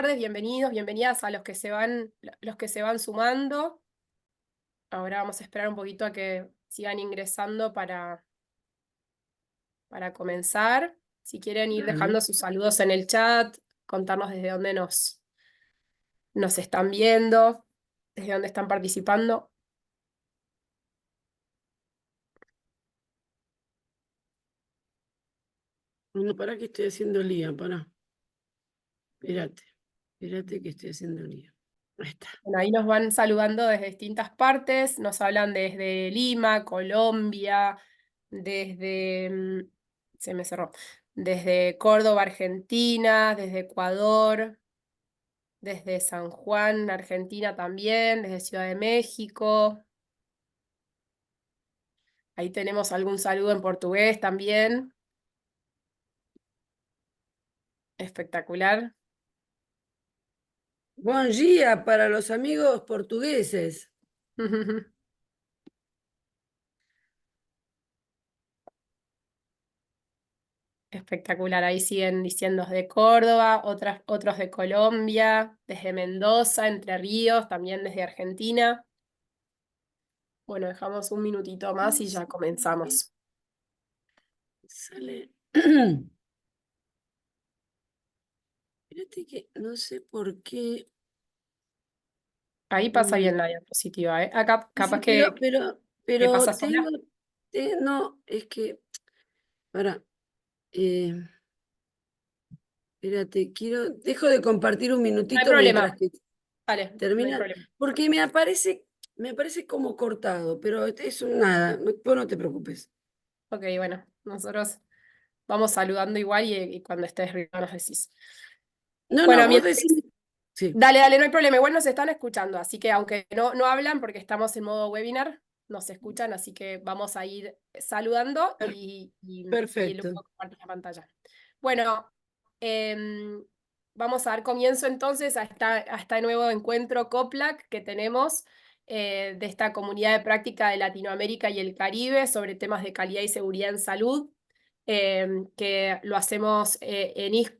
tardes, bienvenidos, bienvenidas a los que se van sumando. Ahora vamos a esperar un poquito a que sigan ingresando para comenzar. Si quieren ir Dale. dejando sus saludos en el chat, contarnos desde dónde nos están viendo, desde dónde están participando. Bueno, para que estoy haciendo lío, para. Espérate que estoy haciendo lío. Ahí está. Bueno, ahí nos van saludando desde distintas partes, nos hablan desde Lima, Colombia, se me cerró, desde Córdoba, Argentina, desde Ecuador, desde San Juan, Argentina también, desde Ciudad de México. Ahí tenemos algún saludo en portugués también. Espectacular. Buen día para los amigos portugueses. Espectacular, ahí siguen diciendo desde Córdoba, otros de Colombia, desde Mendoza, Entre Ríos, también desde Argentina. Bueno, dejamos un minutito más y ya comenzamos. Sale. Espérate que no sé por qué. Ahí pasa bien la diapositiva, ¿eh? Acá Sí, capaz sí, que pero pasa tengo. sola. No, es que. Para. eh, Espérate, dejo de compartir un No hay minutito mientras problema, que vale, no hay termina. problema. Porque me aparece como cortado, pero eso nada, vos no te preocupes. Ok, bueno, nosotros vamos saludando igual y cuando estés arriba nos decís. No, no, Bueno, vos decís. Sí. dale, no hay problema. Igual nos están escuchando, así que aunque no hablan porque estamos en modo webinar, nos escuchan, así que vamos a ir saludando Per- y luego Perfecto. compartir la pantalla. Bueno, vamos a dar comienzo entonces a este nuevo encuentro COPLAC que tenemos de esta comunidad de práctica de Latinoamérica y el Caribe sobre temas de calidad y seguridad en salud. Que lo hacemos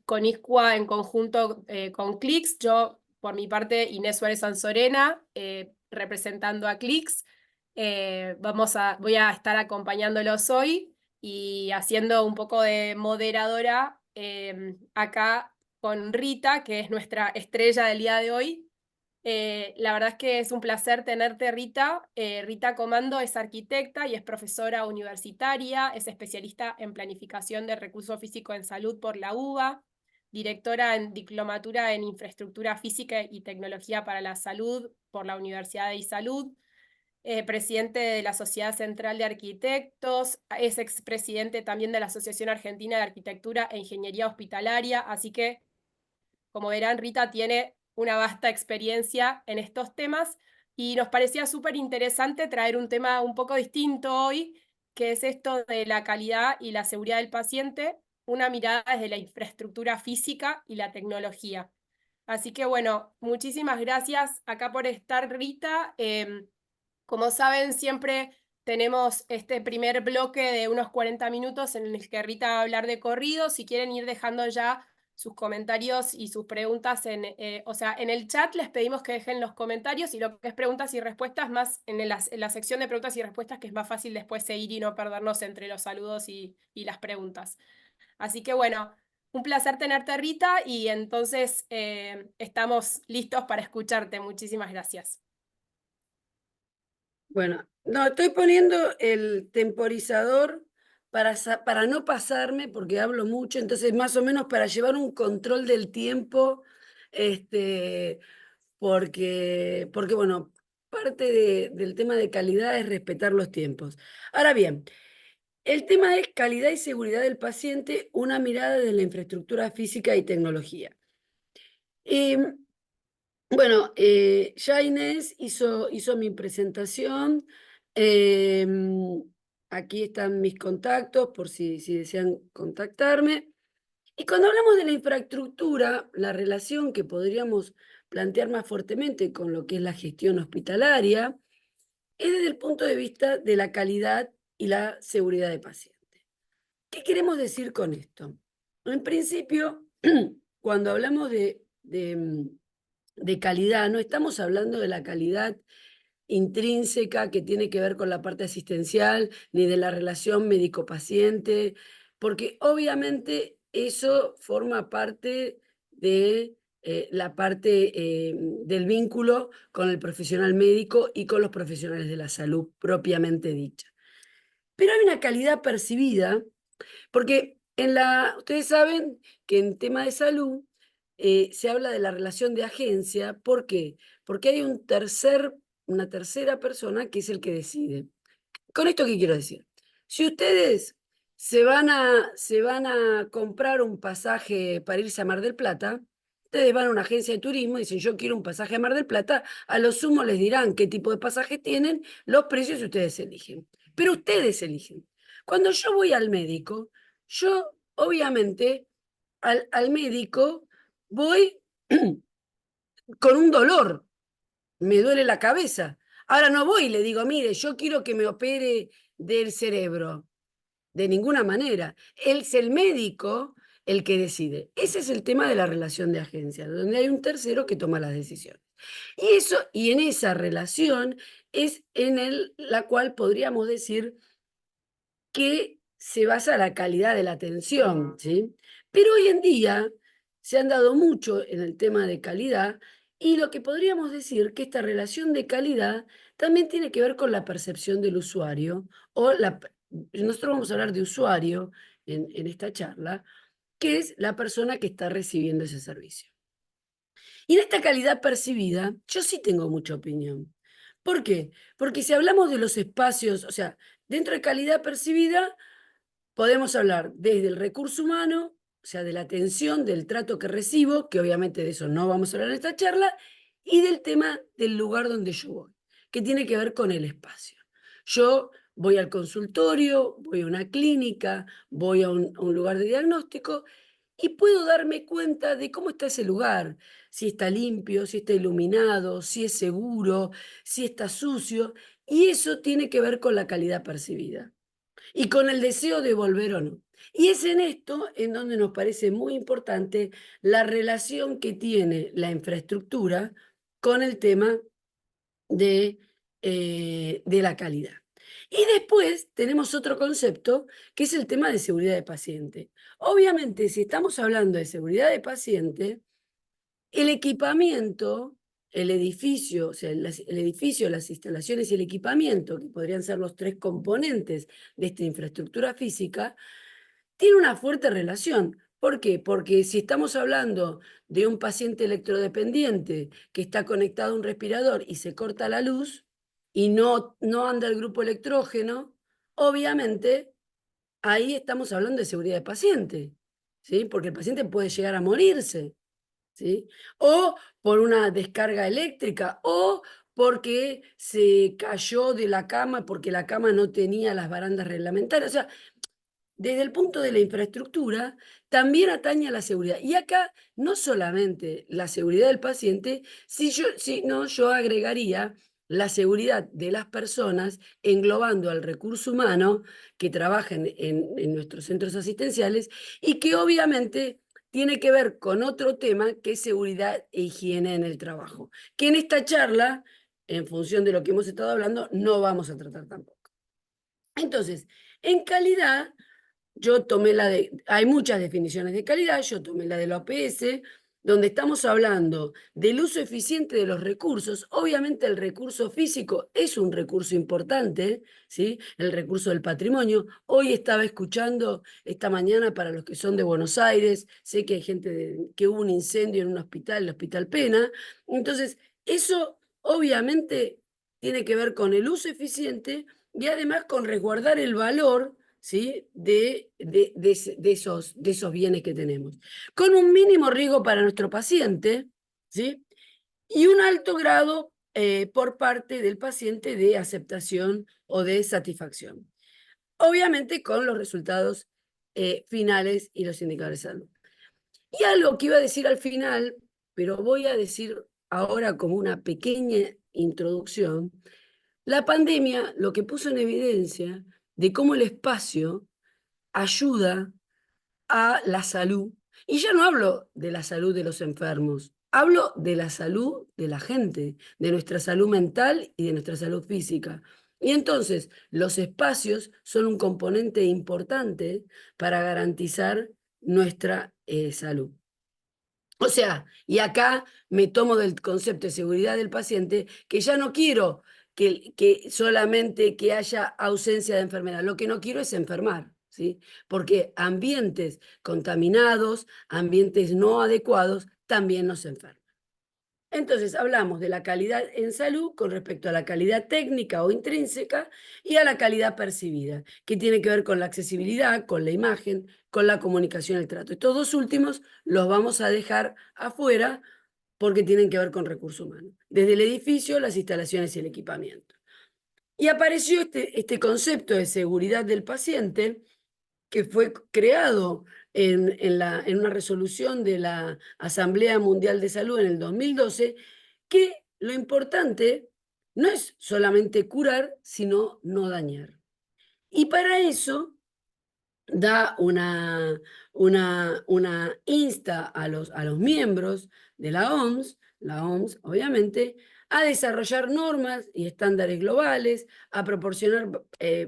con ISCUA en conjunto con CLICS. Yo, por mi parte, Inés Suárez Sanzorena, representando a CLICS. Voy a estar acompañándolos hoy y haciendo un poco de moderadora acá con Rita, que es nuestra estrella del día de hoy. La verdad es que es un placer tenerte, Rita. Rita Comando es arquitecta y es profesora universitaria, es especialista en planificación de recursos físicos en salud por la UBA, directora en diplomatura en infraestructura física y tecnología para la salud por la Universidad de Salud, presidente de la Sociedad Central de Arquitectos, es expresidente también de la Asociación Argentina de Arquitectura e Ingeniería Hospitalaria, así que como verán, Rita tiene una vasta experiencia en estos temas y nos parecía súper interesante traer un tema un poco distinto hoy, que es esto de la calidad y la seguridad del paciente, una mirada desde la infraestructura física y la tecnología. Así que bueno, muchísimas gracias acá por estar, Rita. Como saben, siempre tenemos este primer bloque de unos 40 minutos en el que Rita va a hablar de corrido. Si quieren ir dejando ya sus comentarios y sus preguntas o sea, en el chat les pedimos que dejen los comentarios y lo que es preguntas y respuestas más en la sección de preguntas y respuestas, que es más fácil después seguir y no perdernos entre los saludos y las preguntas. Así que bueno, un placer tenerte, Rita, y entonces estamos listos para escucharte. Muchísimas gracias. Bueno, no, estoy poniendo el temporizador para no pasarme, porque hablo mucho, entonces más o menos para llevar un control del tiempo, este, porque bueno, parte del tema de calidad es respetar los tiempos. Ahora bien, el tema es calidad y seguridad del paciente, una mirada de la infraestructura física y tecnología. Em, Bueno, ya Inés hizo mi presentación. em, Aquí están mis contactos por si desean contactarme. Y cuando hablamos de la infraestructura, la relación que podríamos plantear más fuertemente con lo que es la gestión hospitalaria es desde el punto de vista de la calidad y la seguridad del paciente. ¿Qué queremos decir con esto? En principio, cuando hablamos de calidad, no estamos hablando de la calidad intrínseca que tiene que ver con la parte asistencial, ni de la relación médico-paciente, porque obviamente eso forma parte de la parte del vínculo con el profesional médico y con los profesionales de la salud propiamente dicha. Pero hay una calidad percibida, porque ustedes saben que en tema de salud se habla de la relación de agencia. ¿Por qué? Porque hay una tercera persona que es el que decide. ¿Con esto qué quiero decir? Si ustedes se van a comprar un pasaje para irse a Mar del Plata, ustedes van a una agencia de turismo y dicen, yo quiero un pasaje a Mar del Plata, a lo sumo les dirán qué tipo de pasaje tienen, los precios y ustedes eligen. Pero ustedes eligen. Cuando yo voy al médico, yo obviamente al médico voy con un dolor, me duele la cabeza. Ahora no voy y le digo, mire, yo quiero que me opere del cerebro. De ninguna manera. Es el médico el que decide. Ese es el tema de la relación de agencia, donde hay un tercero que toma las decisiones. Y en esa relación es la cual podríamos decir que se basa la calidad de la atención, ¿sí? Pero hoy en día se han dado mucho en el tema de calidad y lo que podríamos decir que esta relación de calidad también tiene que ver con la percepción del usuario nosotros vamos a hablar de usuario en esta charla, que es la persona que está recibiendo ese servicio. Y en esta calidad percibida, yo sí tengo mucha opinión. ¿Por qué? Porque si hablamos de los espacios, o sea, dentro de calidad percibida, podemos hablar desde el recurso humano, o sea, de la atención, del trato que recibo, que obviamente de eso no vamos a hablar en esta charla, y del tema del lugar donde yo voy, que tiene que ver con el espacio. Yo voy al consultorio, voy a una clínica, voy a un lugar de diagnóstico y puedo darme cuenta de cómo está ese lugar, si está limpio, si está iluminado, si es seguro, si está sucio, y eso tiene que ver con la calidad percibida y con el deseo de volver o no. Y es en esto en donde nos parece muy importante la relación que tiene la infraestructura con el tema de la calidad. Y después tenemos otro concepto que es el tema de seguridad de paciente. Obviamente, si estamos hablando de seguridad de paciente, el equipamiento, el edificio, o sea, el edificio, las instalaciones y el equipamiento, que podrían ser los tres componentes de esta infraestructura física, tiene una fuerte relación. ¿Por qué? Porque si estamos hablando de un paciente electrodependiente que está conectado a un respirador y se corta la luz y no anda el grupo electrógeno, obviamente ahí estamos hablando de seguridad de paciente, ¿sí? Porque el paciente puede llegar a morirse, ¿sí? O por una descarga eléctrica, o porque se cayó de la cama porque la cama no tenía las barandas reglamentarias. O sea, desde el punto de la infraestructura, también atañe a la seguridad. Y acá no solamente la seguridad del paciente, sino yo agregaría la seguridad de las personas, englobando al recurso humano que trabaja en nuestros centros asistenciales y que obviamente tiene que ver con otro tema que es seguridad e higiene en el trabajo, que en esta charla, en función de lo que hemos estado hablando, no vamos a tratar tampoco. Entonces, en calidad hay muchas definiciones de calidad, yo tomé la de la OPS, donde estamos hablando del uso eficiente de los recursos. Obviamente el recurso físico es un recurso importante, ¿sí? El recurso del patrimonio. Hoy estaba escuchando esta mañana para los que son de Buenos Aires, sé que hay gente que hubo un incendio en un hospital, el Hospital Pena. Entonces, eso obviamente tiene que ver con el uso eficiente y además con resguardar el valor, ¿sí? de esos bienes que tenemos, con un mínimo riesgo para nuestro paciente, ¿sí? Y un alto grado por parte del paciente de aceptación o de satisfacción. Obviamente con los resultados finales y los indicadores de salud. Y algo que iba a decir al final, pero voy a decir ahora como una pequeña introducción. La pandemia lo que puso en evidencia de cómo el espacio ayuda a la salud. Y ya no hablo de la salud de los enfermos, hablo de la salud de la gente, de nuestra salud mental y de nuestra salud física. Y entonces los espacios son un componente importante para garantizar nuestra salud. O sea, y acá me tomo del concepto de seguridad del paciente, que ya no quiero que solamente que haya ausencia de enfermedad, lo que no quiero es enfermar, ¿sí? Porque ambientes contaminados, ambientes no adecuados, también nos enferman. Entonces, hablamos de la calidad en salud con respecto a la calidad técnica o intrínseca y a la calidad percibida, que tiene que ver con la accesibilidad, con la imagen, con la comunicación, el trato. Estos dos últimos los vamos a dejar afuera porque tienen que ver con recursos humanos. Desde el edificio, las instalaciones y el equipamiento. Y apareció este concepto de seguridad del paciente, que fue creado en una resolución de la Asamblea Mundial de Salud en el 2012, que lo importante no es solamente curar, sino no dañar. Y para eso da una insta a los miembros de la OMS obviamente, a desarrollar normas y estándares globales, a proporcionar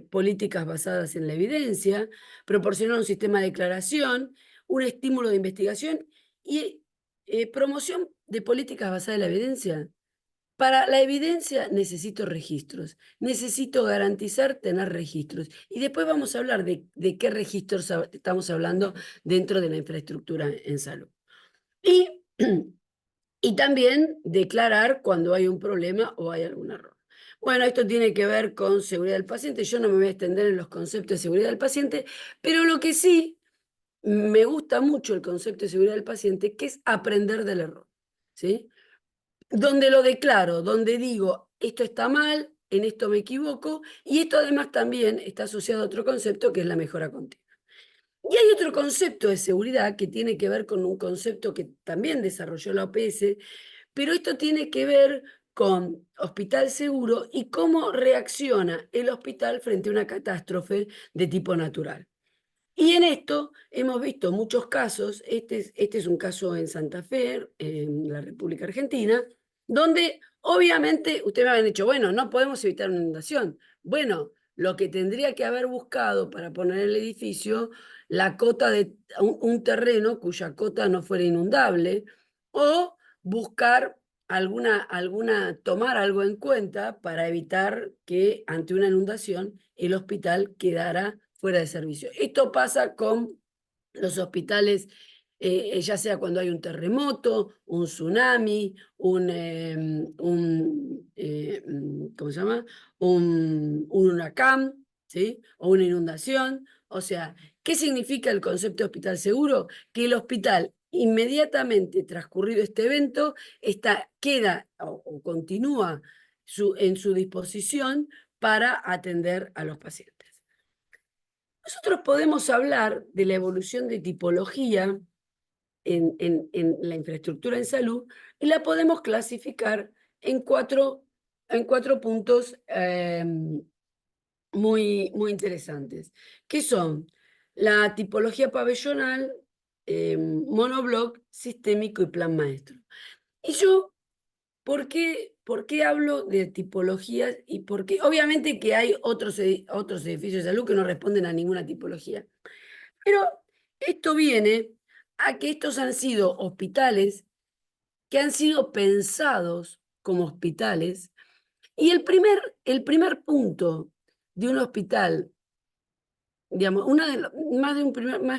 políticas basadas en la evidencia, proporcionar un sistema de declaración, un estímulo de investigación y promoción de políticas basadas en la evidencia. Para la evidencia necesito registros, necesito garantizar tener registros. Y después vamos a hablar de qué registros estamos hablando dentro de la infraestructura en salud. Y, y también declarar cuando hay un problema o hay algún error. Bueno, esto tiene que ver con seguridad del paciente. Yo no me voy a extender en los conceptos de seguridad del paciente, pero lo que sí me gusta mucho el concepto de seguridad del paciente, que es aprender del error, ¿sí? Donde lo declaro, donde digo, esto está mal, en esto me equivoco, y esto además también está asociado a otro concepto que es la mejora continua. Y hay otro concepto de seguridad que tiene que ver con un concepto que también desarrolló la OPS, pero esto tiene que ver con hospital seguro y cómo reacciona el hospital frente a una catástrofe de tipo natural. Y en esto hemos visto muchos casos, este es un caso en Santa Fe, en la República Argentina, donde obviamente ustedes me habían dicho, bueno, no podemos evitar una inundación. Bueno, lo que tendría que haber buscado para poner el edificio, la cota de un terreno cuya cota no fuera inundable, o buscar tomar algo en cuenta para evitar que ante una inundación el hospital quedara fuera de servicio. Esto pasa con los hospitales, ya sea cuando hay un terremoto, un tsunami, ¿cómo se llama? Un huracán, ¿sí? O una inundación. O sea, ¿qué significa el concepto de hospital seguro? Que el hospital, inmediatamente transcurrido este evento, queda o continúa en su disposición para atender a los pacientes. Nosotros podemos hablar de la evolución de tipología en la infraestructura en salud y la podemos clasificar en cuatro puntos muy interesantes, que son la tipología pabellonal, monobloc, sistémico y plan maestro. Y yo, ¿por qué hablo de tipologías? Y por qué, obviamente que hay otros edificios de salud que no responden a ninguna tipología. Pero esto viene a que estos han sido hospitales que han sido pensados como hospitales. Y el primer punto de un hospital, digamos, más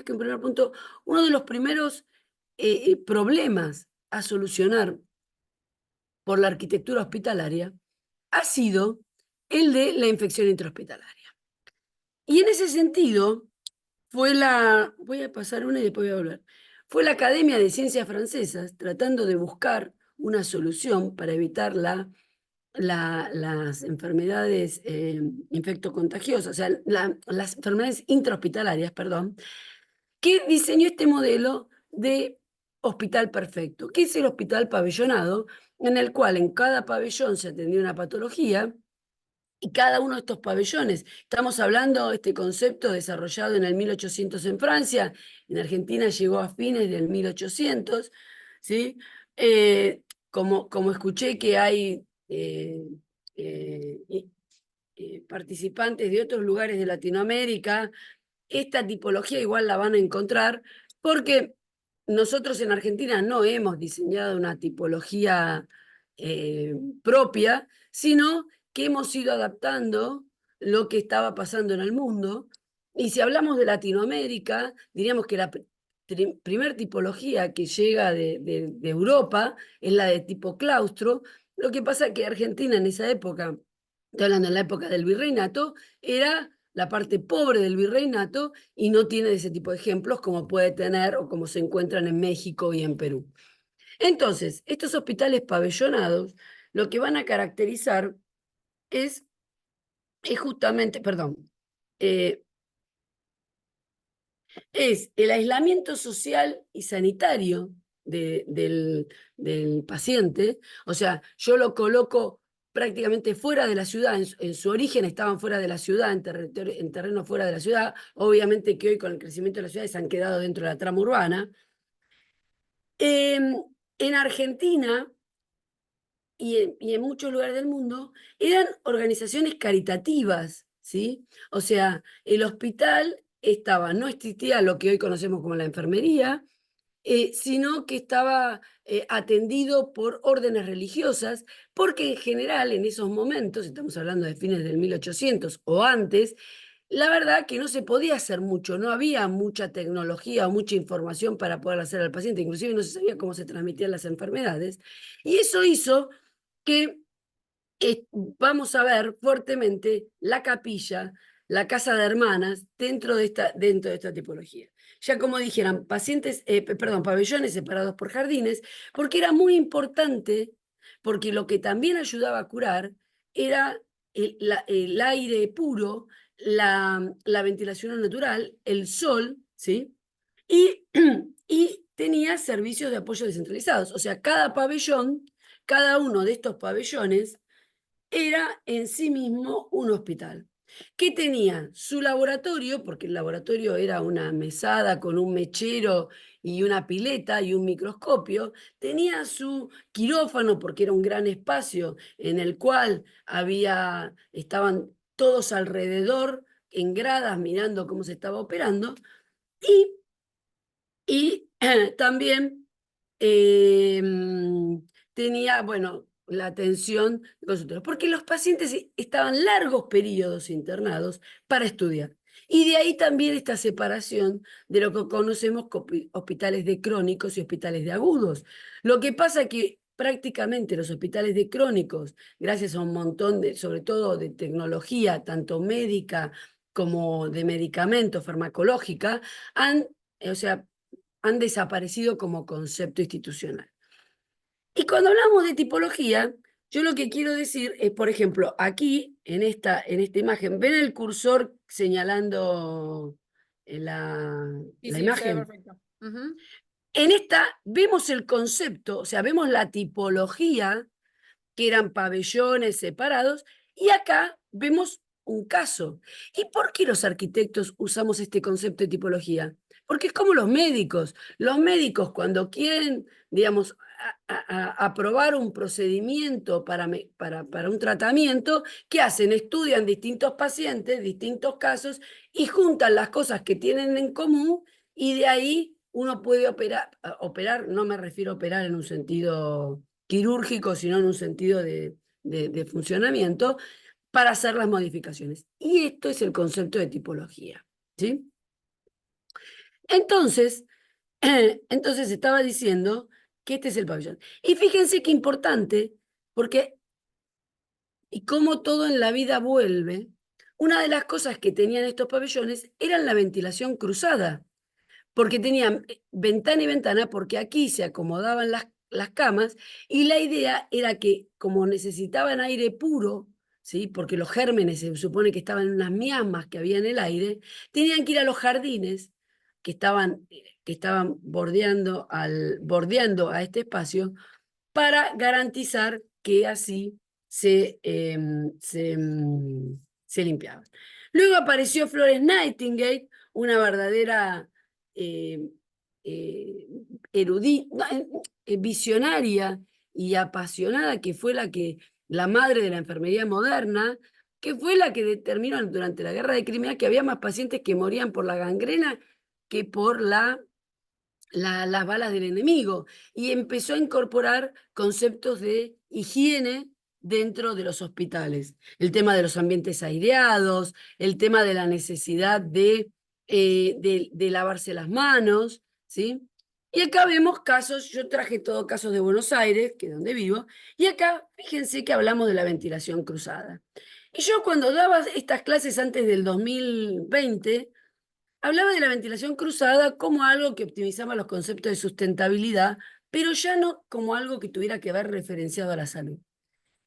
que un primer punto, uno de los primeros problemas a solucionar por la arquitectura hospitalaria ha sido el de la infección intrahospitalaria. Y en ese sentido, voy a pasar una y después voy a volver. Fue la Academia de Ciencias Francesas tratando de buscar una solución para evitar las enfermedades infectocontagiosas, o sea, las enfermedades intrahospitalarias, perdón, que diseñó este modelo de hospital perfecto, que es el hospital pabellonado, en el cual en cada pabellón se atendía una patología. Y cada uno de estos pabellones, estamos hablando de este concepto desarrollado en el 1800 en Francia, en Argentina llegó a fines del 1800, ¿sí? Como escuché que hay participantes de otros lugares de Latinoamérica, esta tipología igual la van a encontrar porque nosotros en Argentina no hemos diseñado una tipología propia, sino que hemos ido adaptando lo que estaba pasando en el mundo. Y si hablamos de Latinoamérica, diríamos que la primer tipología que llega de Europa es la de tipo claustro. Lo que pasa es que Argentina en esa época, estoy hablando en la época del virreinato, era la parte pobre del virreinato y no tiene ese tipo de ejemplos como puede tener o como se encuentran en México y en Perú. Entonces, estos hospitales pabellonados lo que van a caracterizar es, es justamente, perdón, eh, es el aislamiento social y sanitario del paciente. O sea, yo lo coloco prácticamente fuera de la ciudad, en su origen estaban fuera de la ciudad, en terreno fuera de la ciudad, obviamente que hoy con el crecimiento de las ciudades han quedado dentro de la trama urbana. En Argentina y en muchos lugares del mundo eran organizaciones caritativas, ¿sí? O sea, el hospital estaba, no existía lo que hoy conocemos como la enfermería, sino que estaba atendido por órdenes religiosas, porque en general en esos momentos, estamos hablando de fines del 1800 o antes, la verdad que no se podía hacer mucho, no había mucha tecnología o mucha información para poder hacer al paciente, inclusive no se sabía cómo se transmitían las enfermedades, y eso hizo que vamos a ver fuertemente la capilla, la casa de hermanas dentro de esta tipología. Ya como dijeran, perdón, pabellones separados por jardines, porque era muy importante, porque lo que también ayudaba a curar era el aire puro, la ventilación natural, el sol, ¿sí? Y, y tenía servicios de apoyo descentralizados. O sea, cada pabellón, cada uno de estos pabellones era en sí mismo un hospital, que tenía su laboratorio, porque el laboratorio era una mesada con un mechero y una pileta y un microscopio, tenía su quirófano, porque era un gran espacio en el cual estaban todos alrededor en gradas mirando cómo se estaba operando, y y también eh, tenía, bueno, la atención de consultorios, porque los pacientes estaban largos periodos internados para estudiar. Y de ahí también esta separación de lo que conocemos como hospitales de crónicos y hospitales de agudos. Lo que pasa es que prácticamente los hospitales de crónicos, gracias a un montón de, sobre todo de tecnología, tanto médica como de medicamentos, farmacológica, o sea, han desaparecido como concepto institucional. Y cuando hablamos de tipología, yo lo que quiero decir es, por ejemplo, aquí, en esta imagen, ¿ven el cursor señalando Sí, la sí, se ve imagen? perfecto. Ujú. En esta vemos el concepto, o sea, vemos la tipología, que eran pabellones separados, y acá vemos un caso. ¿Y por qué los arquitectos usamos este concepto de tipología? Porque es como los médicos. Los médicos cuando quieren, digamos, aprobar un procedimiento para un tratamiento, ¿qué hacen? Estudian distintos pacientes, distintos casos, y juntan las cosas que tienen en común, y de ahí uno puede operar, no me refiero a operar en un sentido quirúrgico, sino en un sentido de funcionamiento, para hacer las modificaciones. Y esto es el concepto de tipología, ¿sí? Entonces, entonces estaba diciendo que este es el pabellón. Y fíjense qué importante, porque, y cómo todo en la vida vuelve, una de las cosas que tenían estos pabellones era la ventilación cruzada, porque tenían ventana y ventana, porque aquí se acomodaban las camas, y la idea era que como necesitaban aire puro, ¿sí? Porque los gérmenes se supone que estaban en unas miasmas que había en el aire, tenían que ir a los jardines que estaban bordeando a este espacio para garantizar que así se limpiaban. Luego apareció Florence Nightingale, una verdadera eh, visionaria y apasionada, que fue la madre de la enfermería moderna, que fue la que determinó durante la guerra de Crimea que había más pacientes que morían por la gangrena que por las balas del enemigo, y empezó a incorporar conceptos de higiene dentro de los hospitales. El tema de los ambientes aireados, el tema de la necesidad de lavarse las manos, ¿sí? Y acá vemos casos, yo traje todo casos de Buenos Aires, que es donde vivo, y acá fíjense que hablamos de la ventilación cruzada. Y yo cuando daba estas clases antes del 2020, hablaba de la ventilación cruzada como algo que optimizaba los conceptos de sustentabilidad, pero ya no como algo que tuviera que ver referenciado a la salud.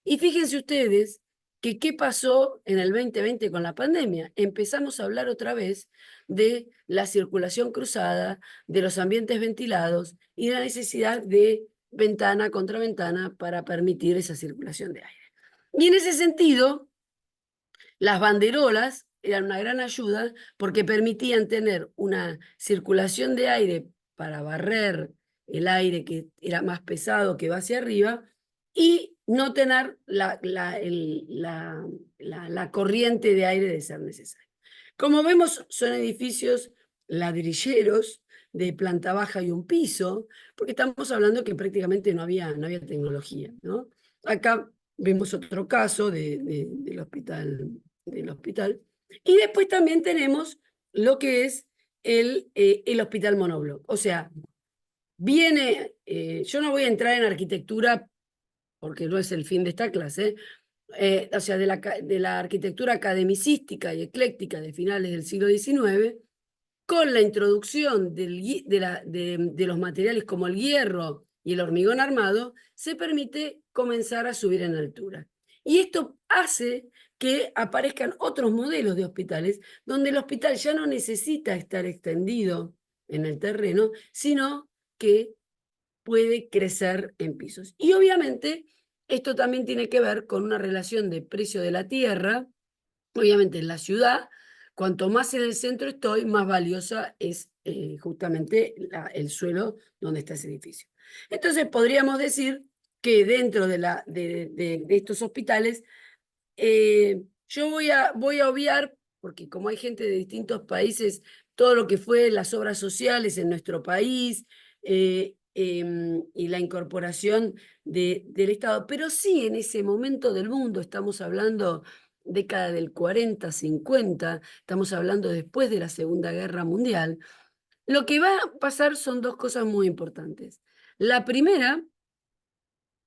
Y fíjense ustedes que qué pasó en el 2020 con la pandemia. Empezamos a hablar otra vez de la circulación cruzada, de los ambientes ventilados y de la necesidad de ventana contra ventana para permitir esa circulación de aire. Y en ese sentido, las banderolas eran una gran ayuda porque permitían tener una circulación de aire para barrer el aire que era más pesado que va hacia arriba y no tener la corriente de aire de ser necesario. Como vemos, son edificios ladrilleros de planta baja y un piso, porque estamos hablando que prácticamente no había tecnología, ¿no? Acá vemos otro caso del hospital. Y después también tenemos lo que es el hospital monobloc. O sea, yo no voy a entrar en arquitectura porque no es el fin de esta clase, o sea, de la arquitectura academicística y ecléctica de finales del siglo XIX, con la introducción de los materiales como el hierro y el hormigón armado, se permite comenzar a subir en altura. Y esto hace que aparezcan otros modelos de hospitales, donde el hospital ya no necesita estar extendido en el terreno, sino que puede crecer en pisos. Y obviamente esto también tiene que ver con una relación de precio de la tierra. Obviamente en la ciudad, cuanto más en el centro estoy, más valiosa es justamente el suelo donde está ese edificio. Entonces podríamos decir que dentro de estos hospitales, yo voy a obviar, porque como hay gente de distintos países, todo lo que fue las obras sociales en nuestro país y la incorporación del Estado, pero sí en ese momento del mundo, estamos hablando década del 40, 50, estamos hablando después de la Segunda Guerra Mundial, lo que va a pasar son dos cosas muy importantes. La primera,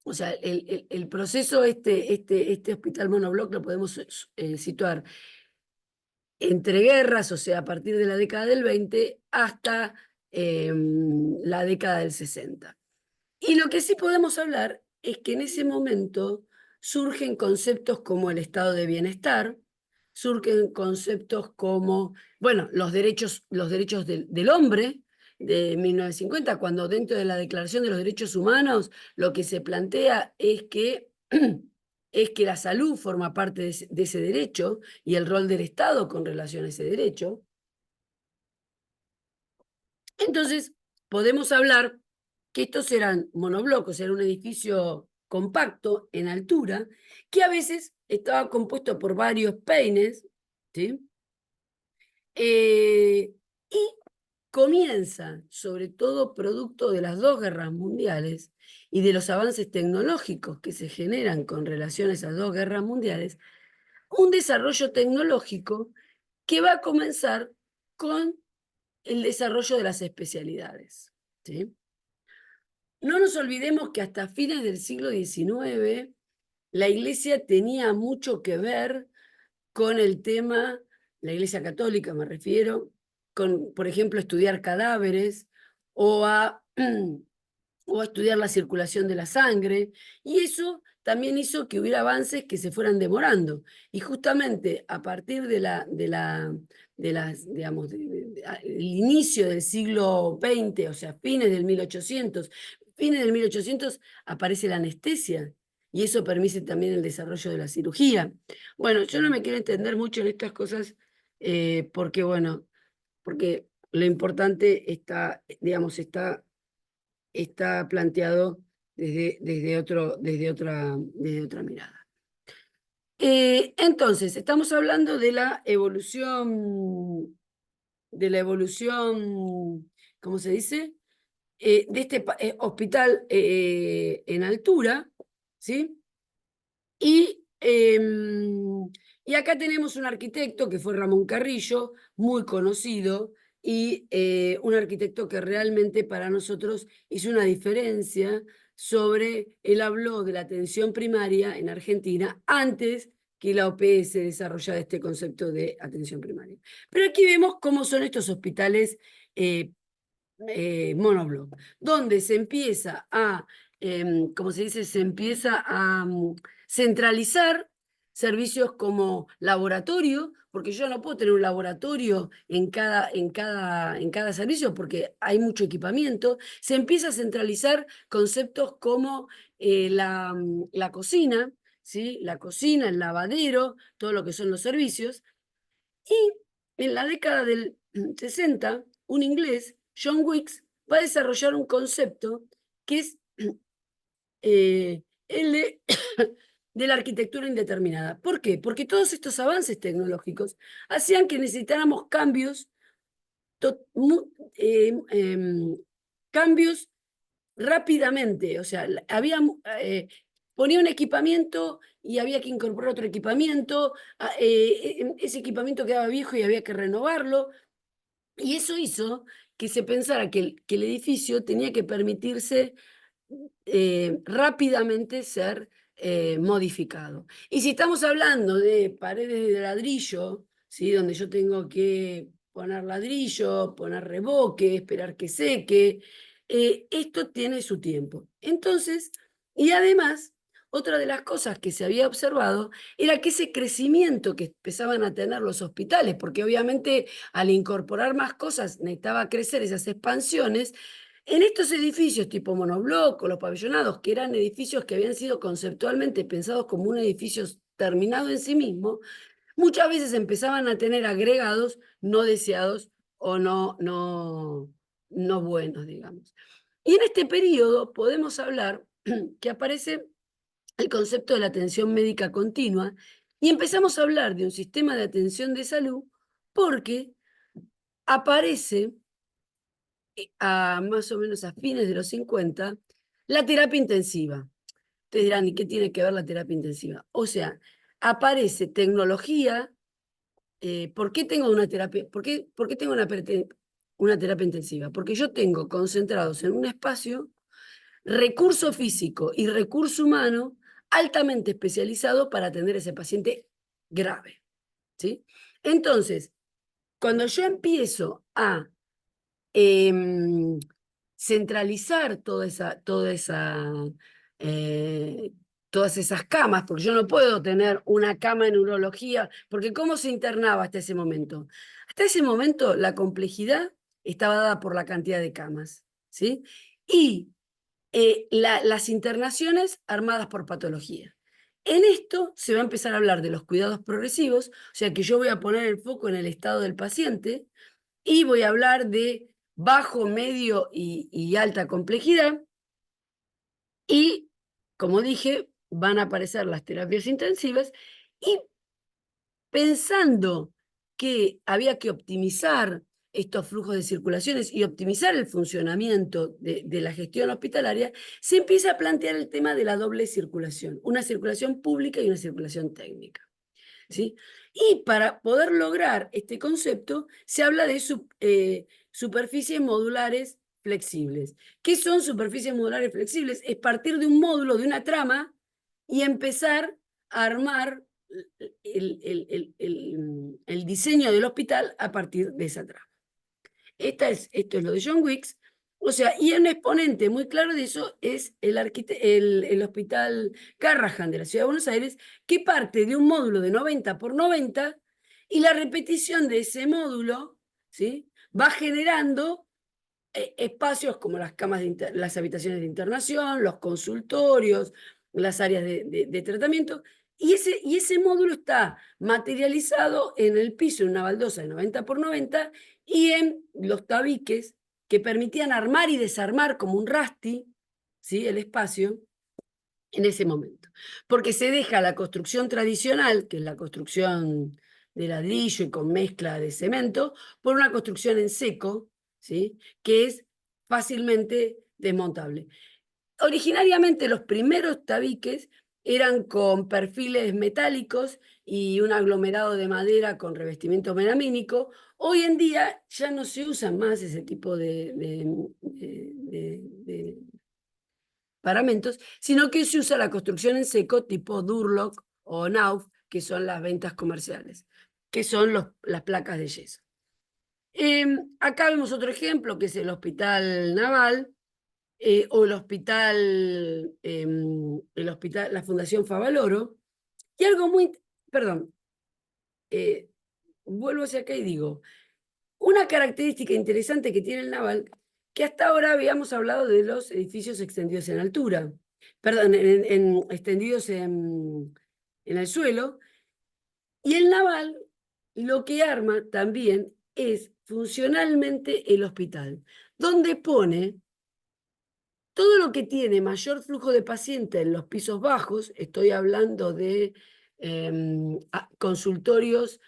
o sea, el proceso, este hospital monobloc lo podemos situar entre guerras, o sea, a partir de la década del 20 hasta la década del 60. Y lo que sí podemos hablar es que en ese momento surgen conceptos como el estado de bienestar, surgen conceptos como, bueno, los derechos del hombre de 1950, cuando dentro de la Declaración de los Derechos Humanos lo que se plantea es que, es que la salud forma parte de ese derecho y el rol del Estado con relación a ese derecho. Entonces, podemos hablar que estos eran monoblocos, era un edificio compacto en altura, que a veces estaba compuesto por varios peines, ¿sí? Y comienza, sobre todo producto de las dos guerras mundiales y de los avances tecnológicos que se generan con relación a esas dos guerras mundiales, un desarrollo tecnológico que va a comenzar con el desarrollo de las especialidades, ¿sí? No nos olvidemos que hasta fines del siglo XIX la Iglesia tenía mucho que ver con el tema, la Iglesia Católica me refiero, con, por ejemplo, estudiar cadáveres o a, o a estudiar la circulación de la sangre, y eso también hizo que hubiera avances que se fueran demorando. Y justamente a partir digamos, el inicio del siglo XX, o sea, fines del 1800 aparece la anestesia, y eso permite también el desarrollo de la cirugía. Bueno, yo no me quiero entender mucho en estas cosas porque, bueno, porque lo importante está, digamos, está planteado desde otra mirada. Entonces, estamos hablando de la evolución, ¿cómo se dice? De este hospital en altura, ¿sí? Y acá tenemos un arquitecto que fue Ramón Carrillo, muy conocido, y un arquitecto que realmente para nosotros hizo una diferencia sobre, él habló de la atención primaria en Argentina antes que la OPS desarrollara este concepto de atención primaria. Pero aquí vemos cómo son estos hospitales monobloc, donde se empieza a, como se dice, se empieza a centralizar servicios como laboratorio, porque yo no puedo tener un laboratorio en cada servicio porque hay mucho equipamiento. Se empieza a centralizar conceptos como la cocina, ¿sí? La cocina, el lavadero, todo lo que son los servicios. Y en la década del 60, un inglés, John Wilkes, va a desarrollar un concepto que es el de la arquitectura indeterminada. ¿Por qué? Porque todos estos avances tecnológicos hacían que necesitáramos cambios rápidamente. O sea, ponía un equipamiento y había que incorporar otro equipamiento, ese equipamiento quedaba viejo y había que renovarlo, y eso hizo que se pensara que el edificio tenía que permitirse rápidamente ser modificado. Y si estamos hablando de paredes de ladrillo, ¿sí? Donde yo tengo que poner ladrillo, poner revoque, esperar que seque, esto tiene su tiempo. Entonces, y además, otra de las cosas que se había observado era que ese crecimiento que empezaban a tener los hospitales, porque obviamente al incorporar más cosas necesitaba crecer esas expansiones, en estos edificios tipo monobloc o los pabellonados, que eran edificios que habían sido conceptualmente pensados como un edificio terminado en sí mismo, muchas veces empezaban a tener agregados no deseados o no buenos, digamos. Y en este periodo podemos hablar que aparece el concepto de la atención médica continua y empezamos a hablar de un sistema de atención de salud porque aparece más o menos a fines de los 50 la terapia intensiva. Ustedes dirán, ¿y qué tiene que ver la terapia intensiva? O sea, aparece tecnología. ¿Por qué tengo una terapia? ¿Por qué tengo una terapia intensiva? Porque yo tengo concentrados en un espacio recurso físico y recurso humano altamente especializado para atender a ese paciente grave, ¿sí? Entonces, cuando yo empiezo a centralizar todas esas camas, porque yo no puedo tener una cama en urología, porque ¿cómo se internaba hasta ese momento? Hasta ese momento la complejidad estaba dada por la cantidad de camas, ¿sí? Y las internaciones armadas por patología. En esto se va a empezar a hablar de los cuidados progresivos, o sea que yo voy a poner el foco en el estado del paciente y voy a hablar de bajo, medio y alta complejidad. Y, como dije, van a aparecer las terapias intensivas y pensando que había que optimizar estos flujos de circulaciones y optimizar el funcionamiento de la gestión hospitalaria, se empieza a plantear el tema de la doble circulación, una circulación pública y una circulación técnica, ¿sí? Y para poder lograr este concepto, se habla de superficies modulares flexibles. ¿Qué son superficies modulares flexibles? Es partir de un módulo, de una trama, y empezar a armar el diseño del hospital a partir de esa trama. Esto es lo de John Wilkes. O sea, y un exponente muy claro de eso es el Hospital Garrahan de la Ciudad de Buenos Aires, que parte de un módulo de 90 por 90 y la repetición de ese módulo, ¿sí? Va generando espacios como las camas las habitaciones de internación, los consultorios, las áreas de tratamiento, y ese módulo está materializado en el piso, en una baldosa de 90 por 90, y en los tabiques que permitían armar y desarmar como un rasti, ¿sí? El espacio en ese momento. Porque se deja la construcción tradicional, que es la construcción de ladrillo y con mezcla de cemento, por una construcción en seco, ¿sí? Que es fácilmente desmontable. Originariamente los primeros tabiques eran con perfiles metálicos y un aglomerado de madera con revestimiento melamínico. Hoy en día ya no se usan más ese tipo de paramentos, sino que se usa la construcción en seco tipo Durlock o Knauf, que son las ventas comerciales, que son las placas de yeso. Acá vemos otro ejemplo, que es el Hospital Naval, o la Fundación Favaloro, y algo muy, perdón, eh, vuelvo hacia acá y digo, una característica interesante que tiene el Naval, que hasta ahora habíamos hablado de los edificios extendidos en altura, perdón, extendidos en el suelo, y el Naval lo que arma también es funcionalmente el hospital, donde pone todo lo que tiene mayor flujo de pacientes en los pisos bajos, estoy hablando de consultorios,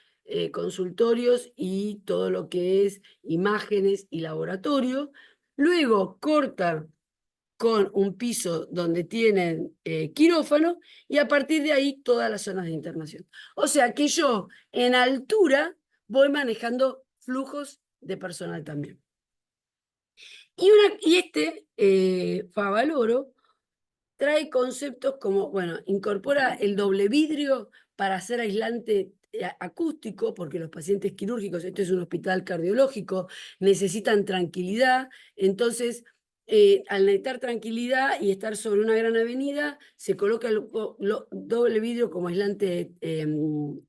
consultorios y todo lo que es imágenes y laboratorio. Luego corta con un piso donde tienen quirófano y a partir de ahí todas las zonas de internación. O sea que yo en altura voy manejando flujos de personal también. Y este Favaloro trae conceptos como, bueno, incorpora el doble vidrio para hacer aislante acústico, porque los pacientes quirúrgicos, esto es un hospital cardiológico, necesitan tranquilidad, entonces al necesitar tranquilidad y estar sobre una gran avenida, se coloca el doble vidrio como aislante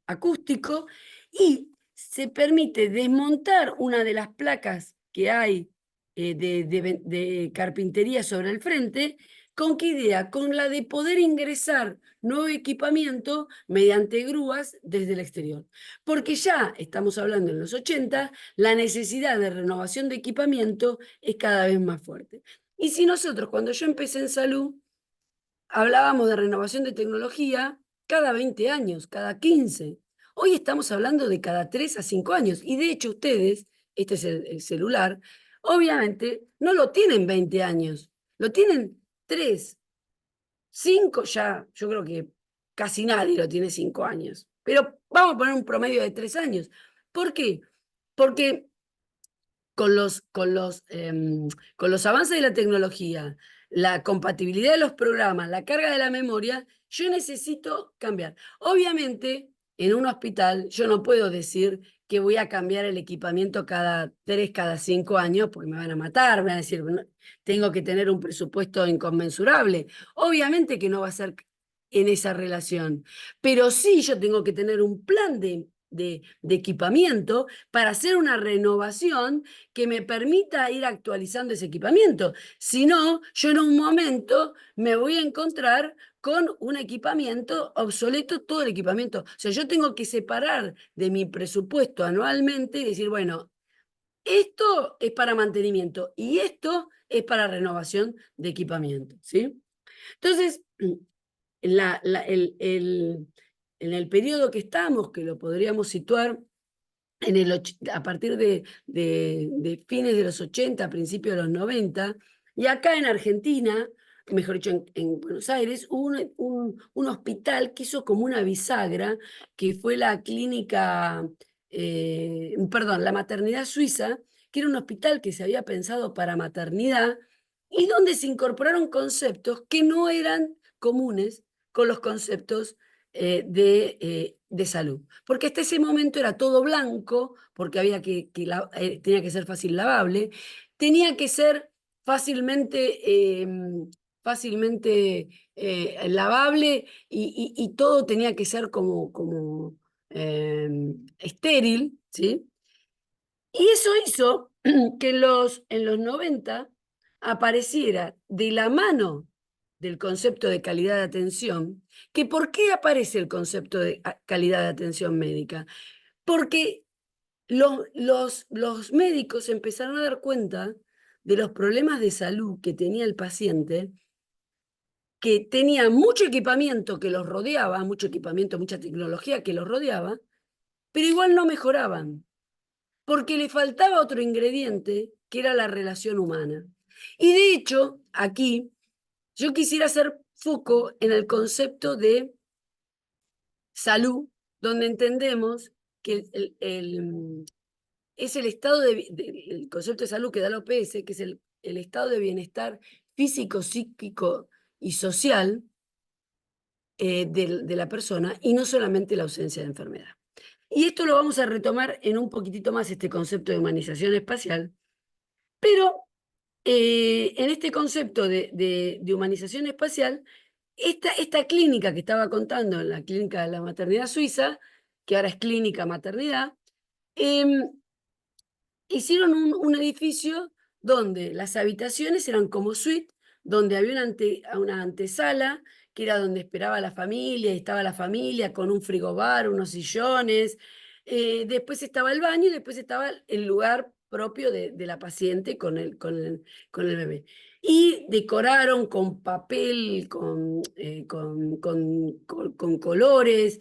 acústico y se permite desmontar una de las placas que hay de carpintería sobre el frente. ¿Con qué idea? Con la de poder ingresar nuevo equipamiento mediante grúas desde el exterior. Porque ya estamos hablando en los 80, la necesidad de renovación de equipamiento es cada vez más fuerte. Y si nosotros, cuando yo empecé en salud, hablábamos de renovación de tecnología cada 20 años, cada 15. Hoy estamos hablando de cada 3 a 5 años. Y de hecho ustedes, este es el celular, obviamente no lo tienen 20 años, lo tienen 3, 5 ya, yo creo que casi nadie lo tiene 5 años. Pero vamos a poner un promedio de 3 años. ¿Por qué? Porque con los avances de la tecnología, la compatibilidad de los programas, la carga de la memoria, yo necesito cambiar. Obviamente, en un hospital yo no puedo decir que voy a cambiar el equipamiento cada 3, cada 5 años, porque me van a matar, me van a decir, tengo que tener un presupuesto inconmensurable. Obviamente que no va a ser en esa relación, pero sí yo tengo que tener un plan de equipamiento para hacer una renovación que me permita ir actualizando ese equipamiento. Si no, yo en un momento me voy a encontrar con un equipamiento obsoleto, todo el equipamiento. O sea, yo tengo que separar de mi presupuesto anualmente y decir, bueno, esto es para mantenimiento y esto es para renovación de equipamiento, ¿sí? Entonces, en el periodo que estamos, que lo podríamos situar a partir de fines de los 80, principios de los 90, y acá en Argentina, mejor dicho, en Buenos Aires, hubo un hospital que hizo como una bisagra, que fue la clínica, perdón, la maternidad suiza, que era un hospital que se había pensado para maternidad, y donde se incorporaron conceptos que no eran comunes con los conceptos de salud. Porque hasta ese momento era todo blanco, porque había tenía que ser fácil lavable, tenía que ser fácilmente lavable y todo tenía que ser como estéril, ¿sí? Y eso hizo que en los 90 apareciera de la mano del concepto de calidad de atención, que ¿por qué aparece el concepto de calidad de atención médica? Porque los médicos empezaron a dar cuenta de los problemas de salud que tenía el paciente, que tenía mucho equipamiento que los rodeaba, mucho equipamiento, mucha tecnología que los rodeaba, pero igual no mejoraban, porque le faltaba otro ingrediente que era la relación humana. Y de hecho, aquí yo quisiera hacer foco en el concepto de salud, donde entendemos que es el estado el concepto de salud que da la OPS, que es el estado de bienestar físico, psíquico y social de la persona, y no solamente la ausencia de enfermedad. Y esto lo vamos a retomar en un poquitito más, este concepto de humanización espacial, pero en este concepto de humanización espacial, esta clínica que estaba contando, la clínica de la maternidad suiza, que ahora es clínica maternidad, hicieron un edificio donde las habitaciones eran como suite, donde había una antesala, que era donde esperaba la familia, y estaba la familia con un frigobar, unos sillones, después estaba el baño y después estaba el lugar propio de la paciente con el bebé. Y decoraron con papel, con colores.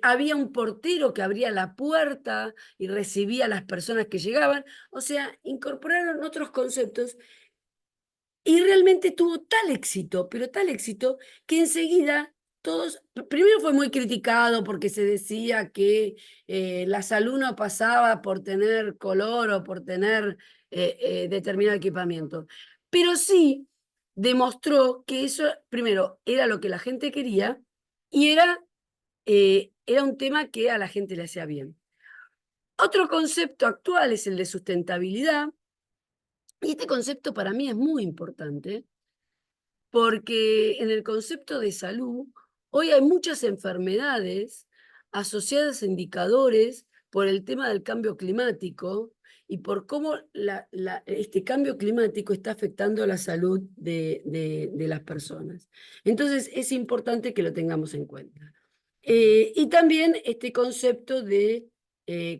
Había un portero que abría la puerta y recibía a las personas que llegaban. O sea, incorporaron otros conceptos y realmente tuvo tal éxito, pero tal éxito, que enseguida todos, primero fue muy criticado porque se decía que la salud no pasaba por tener color o por tener determinado equipamiento, pero sí demostró que eso, primero, era lo que la gente quería y era un tema que a la gente le hacía bien. Otro concepto actual es el de sustentabilidad, y este concepto para mí es muy importante porque en el concepto de salud hoy hay muchas enfermedades asociadas a indicadores por el tema del cambio climático y por cómo este cambio climático está afectando la salud de las personas. Entonces es importante que lo tengamos en cuenta. Y también este concepto de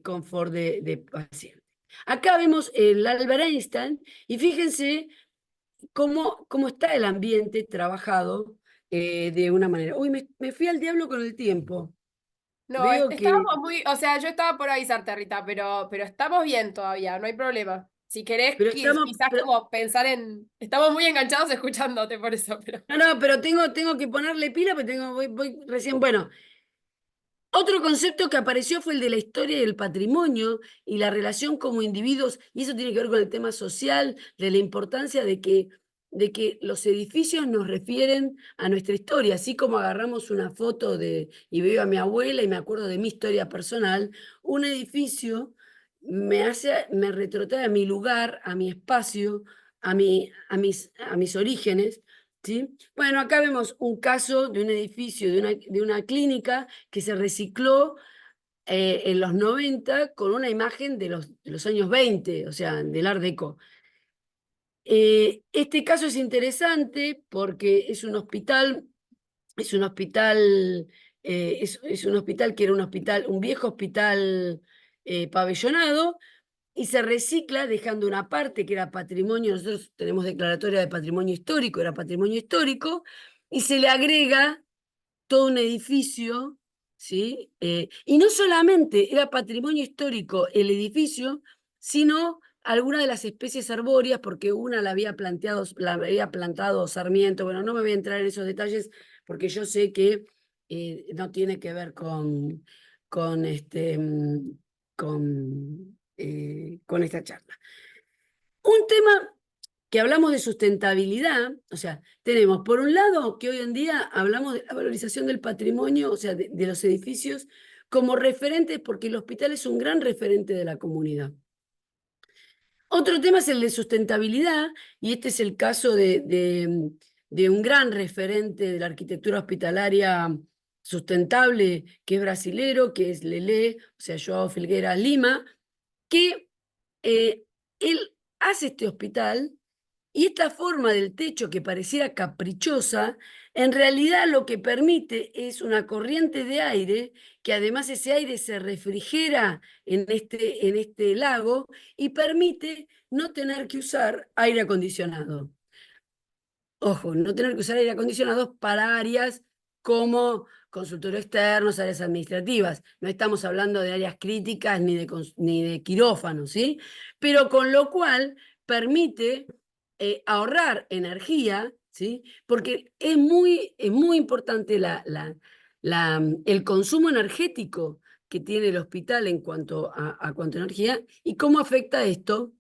confort de paciente. Acá vemos el Albert Einstein y fíjense cómo está el ambiente trabajado de una manera. Uy, me fui al diablo con el tiempo. No, Veo que... estábamos muy, o sea, yo estaba por avisarte, Rita, pero estamos bien todavía, no hay problema. Si querés, Pero estamos... quizás como pensar en... Estamos muy enganchados escuchándote por eso, pero... no, no, pero tengo que ponerle pila, porque voy recién... Bueno, otro concepto que apareció fue el de la historia y el patrimonio y la relación como individuos, y eso tiene que ver con el tema social, de la importancia de que los edificios nos refieren a nuestra historia, así como agarramos una foto y veo a mi abuela y me acuerdo de mi historia personal. Un edificio me retrotrae a mi lugar, a mi espacio, a mis orígenes. ¿Sí? Bueno, acá vemos un caso de un edificio, de una clínica que se recicló en los 90 con una imagen de los años 20, o sea, del Art Deco. Este caso es interesante porque es un hospital que era un viejo hospital pabellonado, y se recicla dejando una parte que era patrimonio. Nosotros tenemos declaratoria de patrimonio histórico, era patrimonio histórico, y se le agrega todo un edificio, ¿sí? Y no solamente era patrimonio histórico el edificio, sino algunas de las especies arbóreas, porque una la había plantado Sarmiento. Bueno, no me voy a entrar en esos detalles porque yo sé que no tiene que ver con esta charla. Un tema que hablamos de sustentabilidad, o sea, tenemos por un lado que hoy en día hablamos de la valorización del patrimonio, o sea, de los edificios, como referentes, porque el hospital es un gran referente de la comunidad. Otro tema es el de sustentabilidad, y este es el caso de un gran referente de la arquitectura hospitalaria sustentable, que es brasilero, que es Lelé, o sea, Joao Filgueira Lima, que él hace este hospital Y esta forma del techo que pareciera caprichosa, en realidad lo que permite es una corriente de aire, que además ese aire se refrigera en este lago y permite no tener que usar aire acondicionado. Ojo, no tener que usar aire acondicionado para áreas como consultorio externos, áreas administrativas. No estamos hablando de áreas críticas ni de quirófanos, ¿sí? Pero con lo cual permite ahorrar energía, ¿sí? Porque es muy importante el consumo energético que tiene el hospital en cuanto a cuanto a energía y cómo afecta esto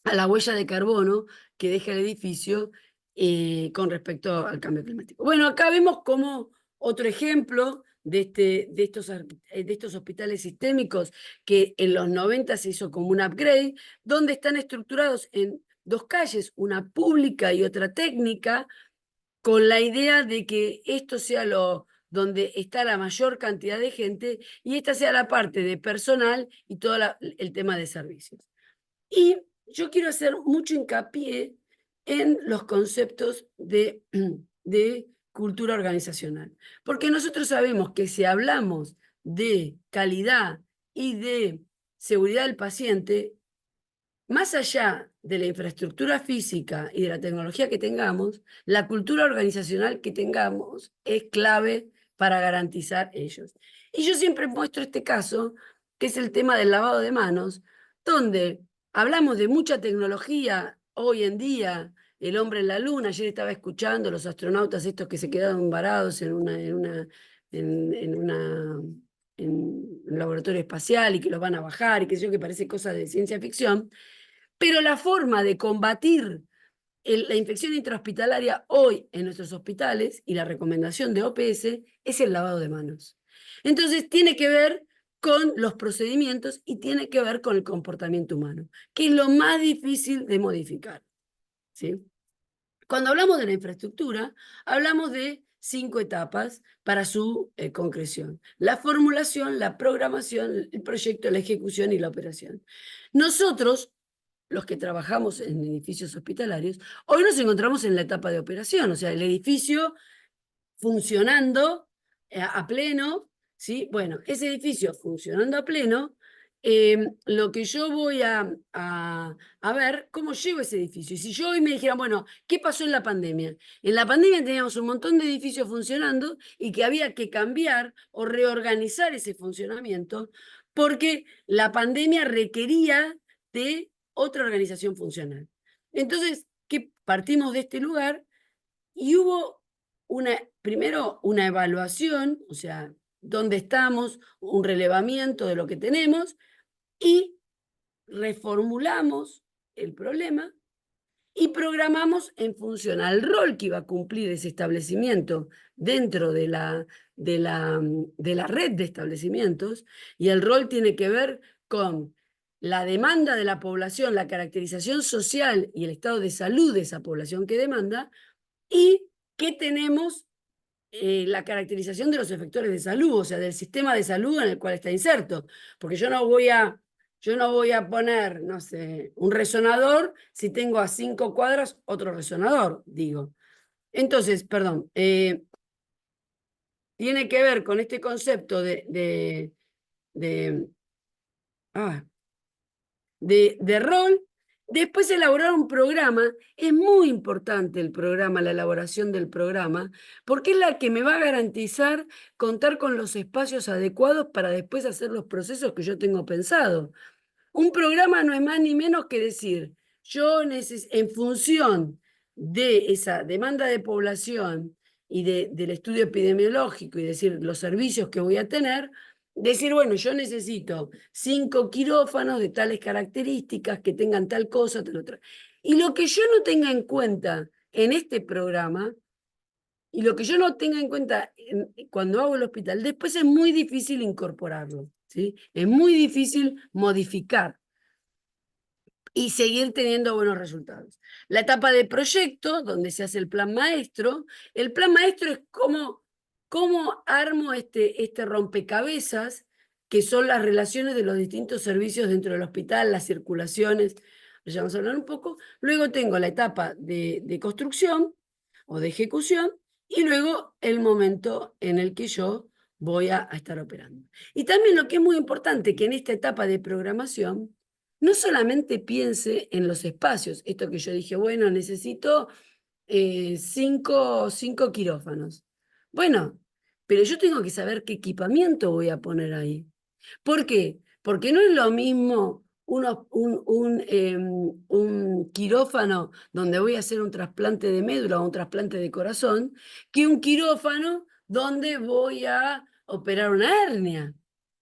a la huella de carbono que deja el edificio con respecto al cambio climático. Bueno, acá vemos como otro ejemplo de estos hospitales sistémicos que en los 90 se hizo como un upgrade, donde están estructurados en dos calles, una pública y otra técnica, con la idea de que esto sea donde está la mayor cantidad de gente y esta sea la parte de personal y todo el tema de servicios. Y yo quiero hacer mucho hincapié en los conceptos de cultura organizacional, porque nosotros sabemos que si hablamos de calidad y de seguridad del paciente, más allá de la infraestructura física y de la tecnología que tengamos, la cultura organizacional que tengamos es clave para garantizar ellos. Y yo siempre muestro este caso, que es el tema del lavado de manos, donde hablamos de mucha tecnología hoy en día, el hombre en la luna. Ayer estaba escuchando los astronautas estos que se quedaron varados en un laboratorio espacial y que los van a bajar y que sé yo, que parece cosa de ciencia ficción. Pero la forma de combatir la infección intrahospitalaria hoy en nuestros hospitales y la recomendación de OPS es el lavado de manos. Entonces tiene que ver con los procedimientos y tiene que ver con el comportamiento humano, que es lo más difícil de modificar, ¿sí? Cuando hablamos de la infraestructura, hablamos de 5 etapas para su concreción: la formulación, la programación, el proyecto, la ejecución y la operación. Nosotros, los que trabajamos en edificios hospitalarios, hoy nos encontramos en la etapa de operación, o sea, el edificio funcionando a pleno, ¿sí? Bueno, ese edificio funcionando a pleno, lo que yo voy a ver, cómo llevo ese edificio. Y si yo hoy me dijeran, bueno, ¿qué pasó en la pandemia? En la pandemia teníamos un montón de edificios funcionando y que había que cambiar o reorganizar ese funcionamiento porque la pandemia requería de otra organización funcional. Entonces, ¿qué? Partimos de este lugar y hubo primero una evaluación, o sea, dónde estamos, un relevamiento de lo que tenemos y reformulamos el problema y programamos en función al rol que iba a cumplir ese establecimiento dentro de la red de establecimientos, y el rol tiene que ver con la demanda de la población, la caracterización social y el estado de salud de esa población que demanda, y que tenemos la caracterización de los efectores de salud, o sea, del sistema de salud en el cual está inserto. Porque yo no voy a poner, no sé, un resonador si tengo a 5 cuadras otro resonador, digo. Entonces, perdón, tiene que ver con este concepto de, ah, de rol. Después elaborar un programa. Es muy importante el programa, la elaboración del programa, porque es la que me va a garantizar contar con los espacios adecuados para después hacer los procesos que yo tengo pensado. Un programa no es más ni menos que decir, en función de esa demanda de población y del estudio epidemiológico y decir los servicios que voy a tener, decir, bueno, yo necesito 5 quirófanos de tales características, que tengan tal cosa, tal otra. Y lo que yo no tenga en cuenta en este programa, y lo que yo no tenga en cuenta cuando hago el hospital, después es muy difícil incorporarlo, ¿sí? Es muy difícil modificar y seguir teniendo buenos resultados. La etapa de proyecto, donde se hace el plan maestro es cómo armo este rompecabezas, que son las relaciones de los distintos servicios dentro del hospital, las circulaciones. ya vamos a hablar un poco. Luego tengo la etapa de construcción o de ejecución y luego el momento en el que yo voy a estar operando. Y también lo que es muy importante, que en esta etapa de programación no solamente piense en los espacios, esto que yo dije, bueno, necesito cinco quirófanos. Bueno, pero yo tengo que saber qué equipamiento voy a poner ahí. ¿Por qué? Porque no es lo mismo un quirófano donde voy a hacer un trasplante de médula o un trasplante de corazón que un quirófano donde voy a operar una hernia.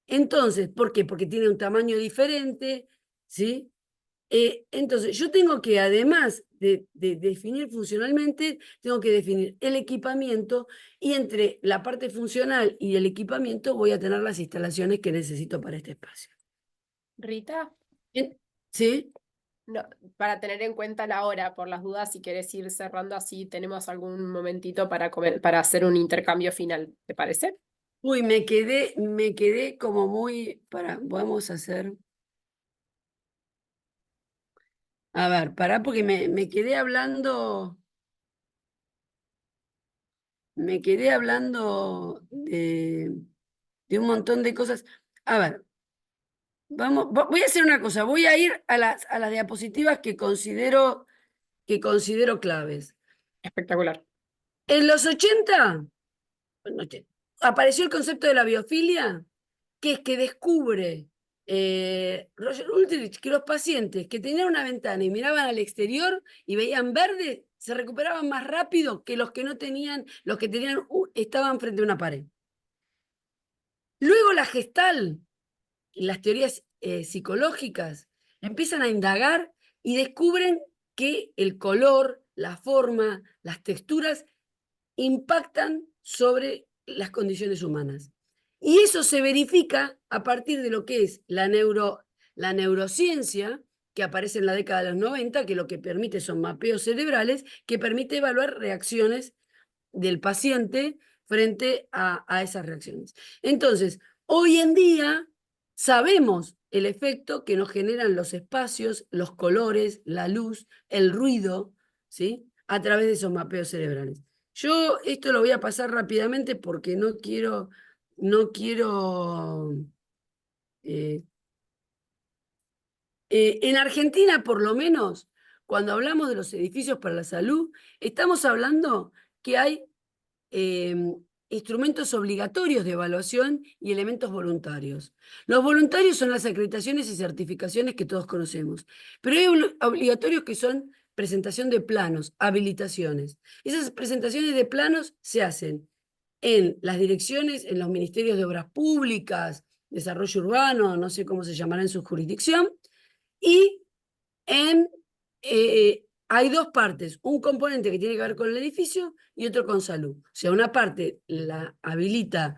Entonces, ¿por qué? Porque tiene un tamaño diferente, ¿sí? Entonces, yo tengo que, además de definir funcionalmente, tengo que definir el equipamiento y entre la parte funcional y el equipamiento voy a tener las instalaciones que necesito para este espacio. Rita, Bien, ¿sí? no, para tener en cuenta la hora, por las dudas, si querés ir cerrando así, tenemos algún momentito para hacer un intercambio final, ¿te parece? Uy, me quedé como muy, vamos a hacer, a ver, pará porque me quedé hablando de un montón de cosas. A ver. Vamos, voy a hacer una cosa, voy a ir a las diapositivas que considero claves. Espectacular. En los 80, bueno, apareció el concepto de la biofilia, que es que descubre Roger Ulrich que los pacientes que tenían una ventana y miraban al exterior y veían verde, se recuperaban más rápido que los que no tenían, los que tenían, estaban frente a una pared. Luego la gestal y las teorías psicológicas empiezan a indagar y descubren que el color, la forma, las texturas impactan sobre las condiciones humanas. Y eso se verifica a partir de lo que es la neurociencia, que aparece en la década de los 90, que lo que permite son mapeos cerebrales, que permite evaluar reacciones del paciente frente a esas reacciones. Entonces, hoy en día sabemos el efecto que nos generan los espacios, los colores, la luz, el ruido, ¿sí? A través de esos mapeos cerebrales. Yo esto lo voy a pasar rápidamente porque no quiero. eh, en Argentina, por lo menos, cuando hablamos de los edificios para la salud, estamos hablando que hay eh, instrumentos obligatorios de evaluación y elementos voluntarios. Los voluntarios son las acreditaciones y certificaciones que todos conocemos, pero hay obligatorios que son presentación de planos, habilitaciones. Esas presentaciones de planos se hacen en las direcciones, en los ministerios de obras públicas, desarrollo urbano, no sé cómo se llamará en su jurisdicción, y hay dos partes, un componente que tiene que ver con el edificio y otro con salud. O sea, una parte la habilita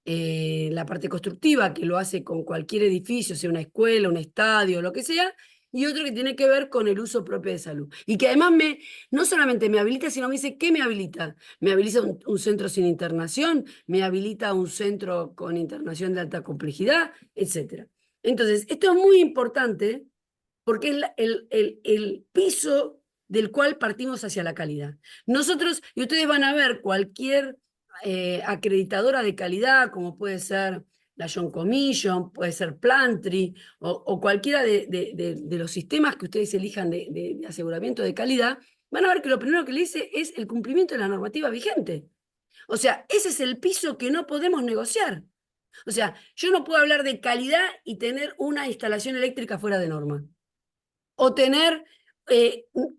la parte constructiva, que lo hace con cualquier edificio, sea una escuela, un estadio, lo que sea, y otro que tiene que ver con el uso propio de salud. Y que además no solamente me habilita, sino me dice, ¿qué me habilita? Me habilita un centro sin internación, me habilita un centro con internación de alta complejidad, etc. Entonces, esto es muy importante porque es el piso del cual partimos hacia la calidad. Nosotros, y ustedes van a ver cualquier acreditadora de calidad, como puede ser la John Commission, puede ser Plantry, o cualquiera de los sistemas que ustedes elijan de aseguramiento de calidad, van a ver que lo primero que le dice es el cumplimiento de la normativa vigente. O sea, ese es el piso que no podemos negociar. O sea, yo no puedo hablar de calidad y tener una instalación eléctrica fuera de norma o tener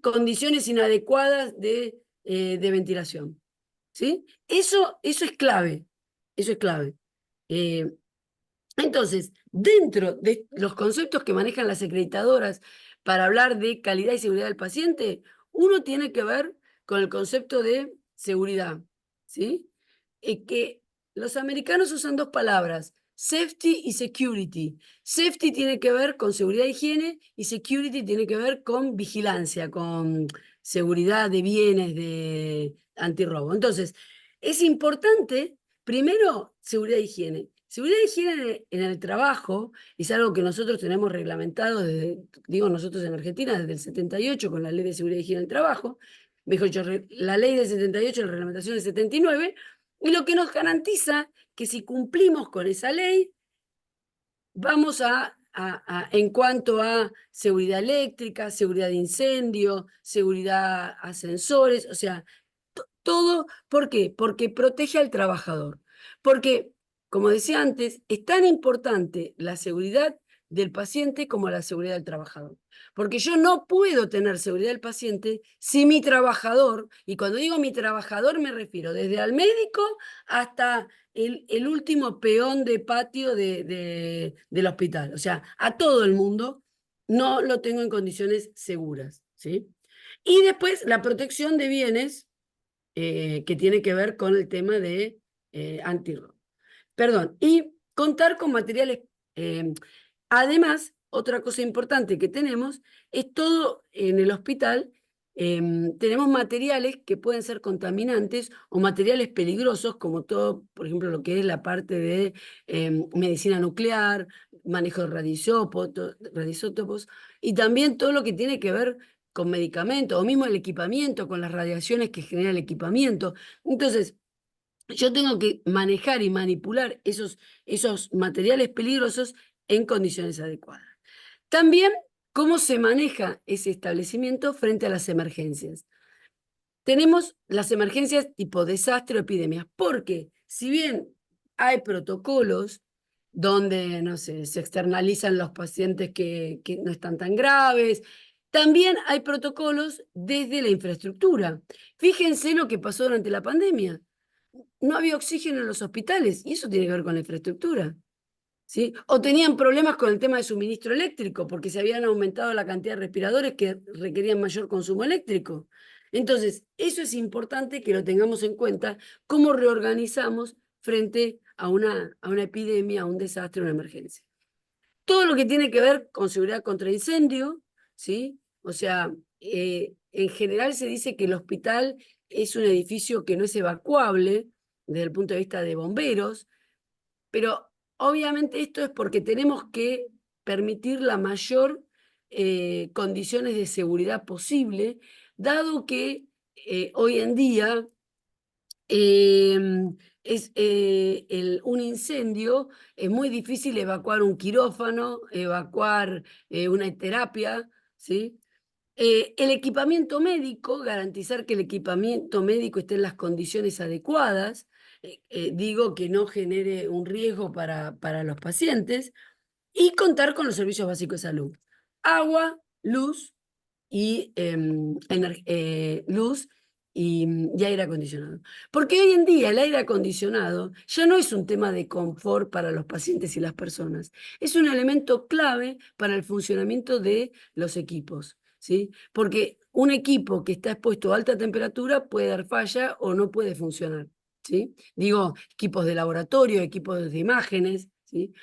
condiciones inadecuadas de ventilación. ¿Sí? Eso es clave. Eso es clave. Eh, entonces, dentro de los conceptos que manejan las acreditadoras para hablar de calidad y seguridad del paciente, uno tiene que ver con el concepto de seguridad, ¿sí? Que los americanos usan dos palabras, safety y security. Safety tiene que ver con seguridad e higiene y security tiene que ver con vigilancia, con seguridad de bienes, de antirrobo. Entonces, es importante, primero, seguridad e higiene. Seguridad y higiene en el trabajo es algo que nosotros tenemos reglamentado desde, digo nosotros en Argentina, desde el 78 con la Ley de Seguridad y Higiene en el Trabajo, mejor dicho, la Ley del 78, la reglamentación del 79, y lo que nos garantiza que si cumplimos con esa ley, vamos en cuanto a seguridad eléctrica, seguridad de incendio, seguridad ascensores, o sea, todo, ¿por qué? Porque protege al trabajador. Porque, como decía antes, es tan importante la seguridad del paciente como la seguridad del trabajador. Porque yo no puedo tener seguridad del paciente si mi trabajador, y cuando digo mi trabajador me refiero desde al médico hasta el último peón de patio del hospital, o sea, a todo el mundo no lo tengo en condiciones seguras, ¿sí? Y después la protección de bienes que tiene que ver con el tema de antirrobo. Perdón, y contar con materiales. Además, otra cosa importante que tenemos es todo en el hospital. Tenemos materiales que pueden ser contaminantes o materiales peligrosos, como todo, por ejemplo, lo que es la parte de medicina nuclear, manejo de radioisótopos, y también todo lo que tiene que ver con medicamentos, o mismo el equipamiento, con las radiaciones que genera el equipamiento. Entonces, yo tengo que manejar y manipular esos materiales peligrosos en condiciones adecuadas. También, cómo se maneja ese establecimiento frente a las emergencias. Tenemos las emergencias tipo desastre o epidemias, porque si bien hay protocolos donde, no sé, se externalizan los pacientes que no están tan graves, también hay protocolos desde la infraestructura. Fíjense lo que pasó durante la pandemia. No había oxígeno en los hospitales y eso tiene que ver con la infraestructura. ¿Sí? O tenían problemas con el tema de suministro eléctrico, porque se habían aumentado la cantidad de respiradores que requerían mayor consumo eléctrico. Entonces, eso es importante que lo tengamos en cuenta, cómo reorganizamos frente a una epidemia, a un desastre, a una emergencia. Todo lo que tiene que ver con seguridad contra incendio, ¿sí? O sea, en general se dice que el hospital es un edificio que no es evacuable desde el punto de vista de bomberos, pero obviamente esto es porque tenemos que permitir la mayor condiciones de seguridad posible, dado que hoy en día un incendio es muy difícil evacuar un quirófano, evacuar una terapia, ¿sí? El equipamiento médico, garantizar que el equipamiento médico esté en las condiciones adecuadas, digo que no genere un riesgo para los pacientes, y contar con los servicios básicos de salud. Agua, luz y, luz y aire acondicionado. Porque hoy en día el aire acondicionado ya no es un tema de confort para los pacientes y las personas, es un elemento clave para el funcionamiento de los equipos, ¿sí? Porque un equipo que está expuesto a alta temperatura puede dar falla o no puede funcionar, ¿sí? Digo, equipos de laboratorio, equipos de imágenes, ¿sí?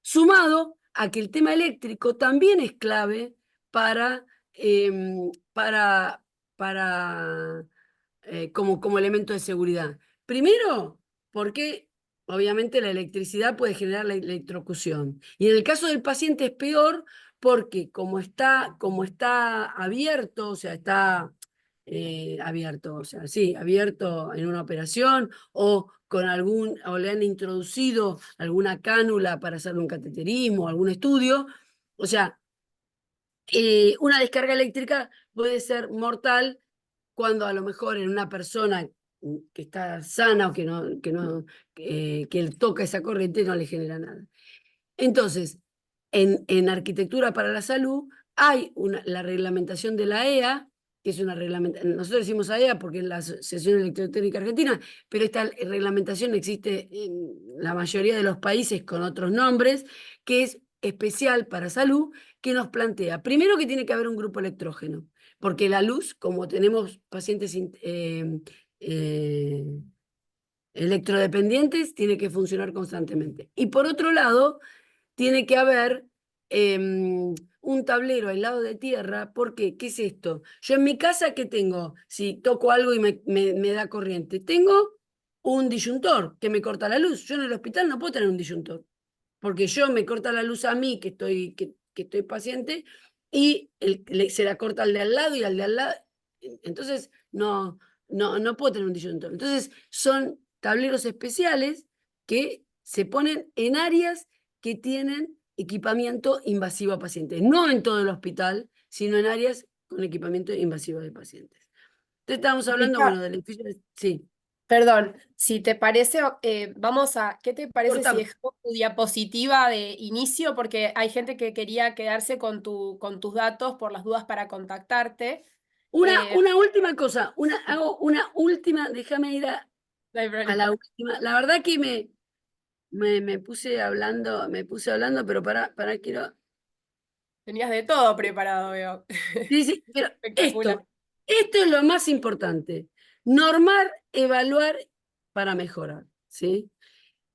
Sumado a que el tema eléctrico también es clave para, em, para, para como elemento de seguridad. Primero, porque obviamente la electricidad puede generar la electrocución. Y en el caso del paciente es peor porque como está abierto, o sea, está abierto, o sea, sí, abierto en una operación o le han introducido alguna cánula para hacerle un cateterismo, algún estudio. O sea, una descarga eléctrica puede ser mortal cuando a lo mejor en una persona que está sana o que él toca esa corriente no le genera nada. Entonces, en arquitectura para la salud hay la reglamentación de la EA, que es una reglamentación, nosotros decimos AEA porque es la Asociación Electrotécnica Argentina, pero esta reglamentación existe en la mayoría de los países con otros nombres, que es especial para salud, que nos plantea, primero que tiene que haber un grupo electrógeno, porque la luz, como tenemos pacientes eh, electrodependientes, tiene que funcionar constantemente. Y por otro lado, tiene que haber un tablero aislado de tierra. ¿Por qué? ¿Qué es esto? Yo en mi casa, ¿qué tengo? Si toco algo y me da corriente, tengo un disyuntor que me corta la luz. Yo en el hospital no puedo tener un disyuntor, porque yo me corta la luz a mí, que estoy paciente, y se la corta al de al lado y al de al lado. Entonces, no puedo tener un disyuntor. Entonces, son tableros especiales que se ponen en áreas que tienen equipamiento invasivo a pacientes. No en todo el hospital, sino en áreas con equipamiento invasivo de pacientes. Entonces, estábamos hablando, Rita, bueno, del edificio. Sí, perdón, si te parece, ¿qué te parece si cortamos. dejamos tu diapositiva de inicio? Porque hay gente que quería quedarse con tus datos por las dudas para contactarte. Eh, Una última cosa, hago una última, déjame ir no hay a problema. la última. La verdad que me puse hablando, pero quiero. Tenías de todo preparado, veo. Sí, sí, pero Espectacular. esto es lo más importante. Normar, evaluar para mejorar, ¿sí?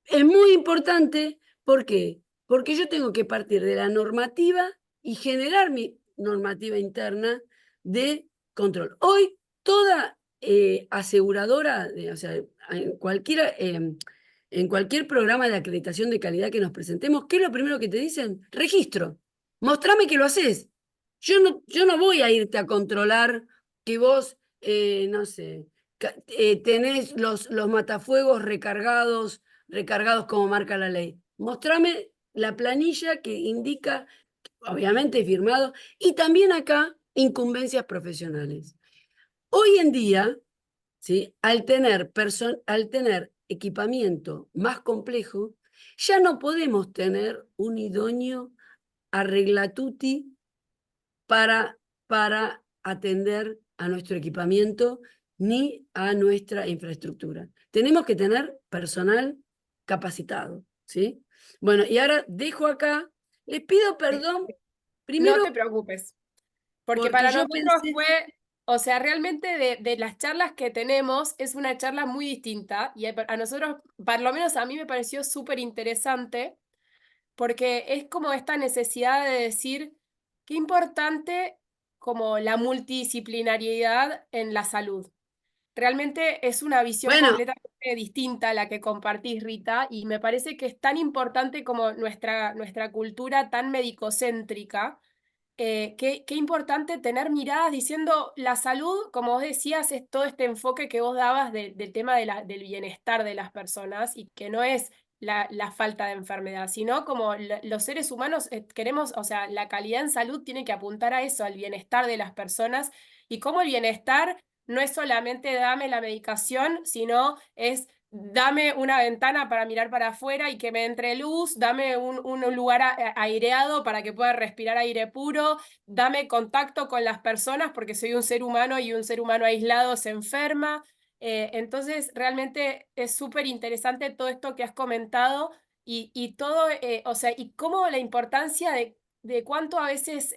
Es muy importante, ¿por qué? Porque yo tengo que partir de la normativa y generar mi normativa interna de control. Hoy, toda aseguradora, o sea, en cualquier programa de acreditación de calidad que nos presentemos, ¿qué es lo primero que te dicen? Registro. Mostrame que lo haces. Yo no voy a irte a controlar que vos, no sé, tenés los matafuegos recargados como marca la ley. Mostrame la planilla que indica, obviamente firmado, y también acá incumbencias profesionales. Hoy en día, ¿sí? Al tener equipamiento más complejo, ya no podemos tener un idóneo arreglatuti para atender a nuestro equipamiento ni a nuestra infraestructura. Tenemos que tener personal capacitado, ¿sí? Bueno, y ahora dejo acá, les pido perdón No te primero preocupes. Porque porque para yo nosotros pensé, fue, o sea, realmente de las charlas que tenemos es una charla muy distinta y a nosotros, por lo menos a mí me pareció súper interesante porque es como esta necesidad de decir qué importante como la multidisciplinariedad en la salud. Realmente es una visión bueno, completamente distinta a la que compartís, Rita, y me parece que es tan importante como nuestra cultura tan medicocéntrica. Qué importante tener miradas diciendo la salud, como vos decías, es todo este enfoque que vos dabas del tema del bienestar de las personas y que no es la falta de enfermedad, sino como los seres humanos queremos, o sea, la calidad en salud tiene que apuntar a eso, al bienestar de las personas y cómo el bienestar no es solamente dame la medicación, sino es dame una ventana para mirar para afuera y que me entre luz, dame un lugar aireado para que pueda respirar aire puro, dame contacto con las personas porque soy un ser humano y un ser humano aislado se enferma. Entonces, realmente es súper interesante todo esto que has comentado y todo, o sea, y cómo la importancia de cuánto a veces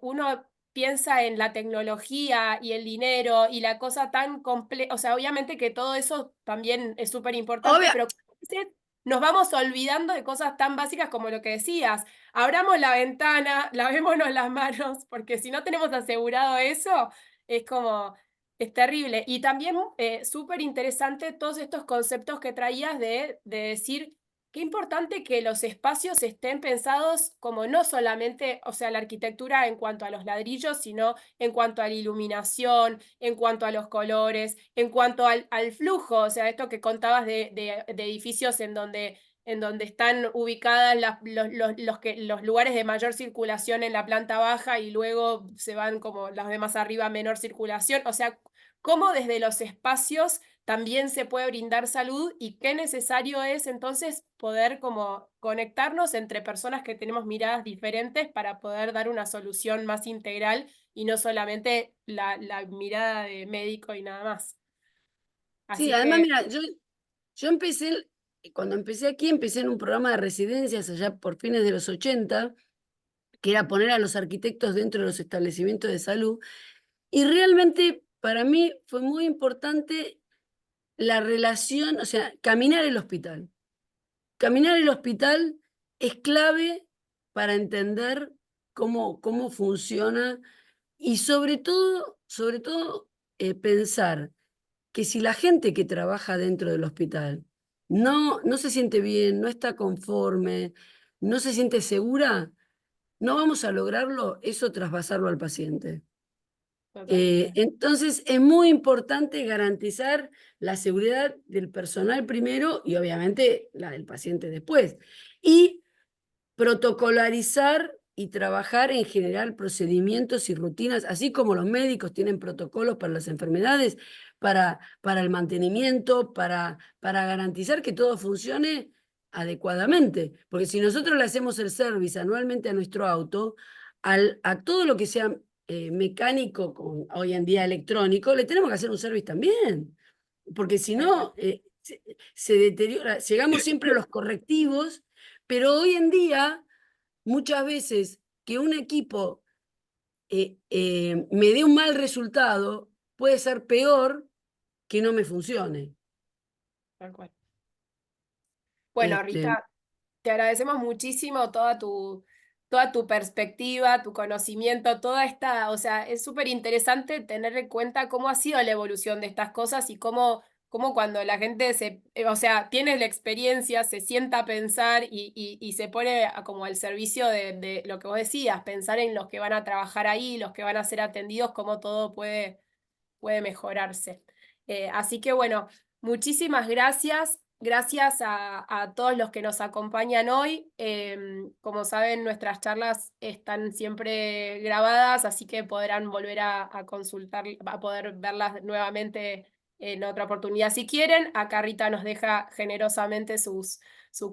uno piensa en la tecnología y el dinero y la cosa tan compleja, o sea, obviamente que todo eso también es súper importante, obvio, pero a veces nos vamos olvidando de cosas tan básicas como lo que decías. Abramos la ventana, lavémonos las manos, porque si no tenemos asegurado eso, es como, es terrible. Y también súper interesante todos estos conceptos que traías de decir qué importante que los espacios estén pensados como no solamente, o sea, la arquitectura en cuanto a los ladrillos, sino en cuanto a la iluminación, en cuanto a los colores, en cuanto al flujo, o sea, esto que contabas de edificios en donde están ubicadas los lugares de mayor circulación en la planta baja y luego se van como los demás arriba a menor circulación, o sea, cómo desde los espacios también se puede brindar salud y qué necesario es entonces poder como conectarnos entre personas que tenemos miradas diferentes para poder dar una solución más integral y no solamente la mirada de médico y nada más. sí, Así además, que mira, yo cuando empecé aquí, empecé en un programa de residencias allá por fines de los 80, que era poner a los arquitectos dentro de los establecimientos de salud, y realmente para mí fue muy importante la relación, o sea, caminar el hospital. Caminar el hospital es clave para entender cómo funciona y sobre todo pensar que si la gente que trabaja dentro del hospital no se siente bien, no está conforme, no se siente segura, no vamos a lograrlo eso traspasarlo al paciente. Totalmente. Entonces, es muy importante garantizar la seguridad del personal primero y obviamente la del paciente después. Y protocolarizar y trabajar en general procedimientos y rutinas, así como los médicos tienen protocolos para las enfermedades, para el mantenimiento, para garantizar que todo funcione adecuadamente. Porque si nosotros le hacemos el service anualmente a nuestro auto, a todo lo que sea mecánico, hoy en día electrónico, le tenemos que hacer un service también. Porque si Tal cual. no, se deteriora. Llegamos siempre a los correctivos, pero hoy en día, muchas veces que un equipo me dé un mal resultado, puede ser peor que no me funcione. Tal cual. Bueno, Este, Rita, te agradecemos muchísimo toda tu perspectiva, tu conocimiento, toda esta, o sea, es súper interesante tener en cuenta cómo ha sido la evolución de estas cosas y cómo cuando la gente o sea, tiene la experiencia, se sienta a pensar y se pone como al servicio de lo que vos decías, pensar en los que van a trabajar ahí, los que van a ser atendidos, cómo todo puede mejorarse. Así que bueno, muchísimas gracias. Gracias a todos los que nos acompañan hoy. Como saben, nuestras charlas están siempre grabadas, así que podrán volver a consultar, a poder verlas nuevamente en otra oportunidad si quieren. Acá Rita nos deja generosamente su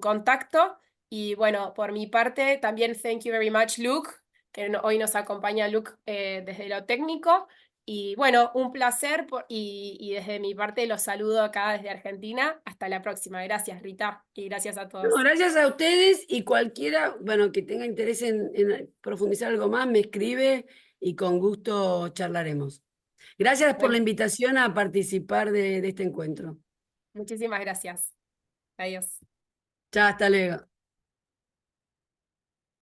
contacto. Y bueno, por mi parte, también thank you very much, Luke, que hoy nos acompaña Luke desde lo técnico. Y bueno, un placer y desde mi parte los saludo acá desde Argentina. Hasta la próxima. Gracias, Rita, y gracias a no, todos. gracias a ustedes y cualquiera, bueno, que tenga interés en profundizar algo más, me escribe y con gusto charlaremos. Gracias por la Bueno, invitación a participar de este encuentro. muchísimas gracias. Adiós. Chao, hasta luego.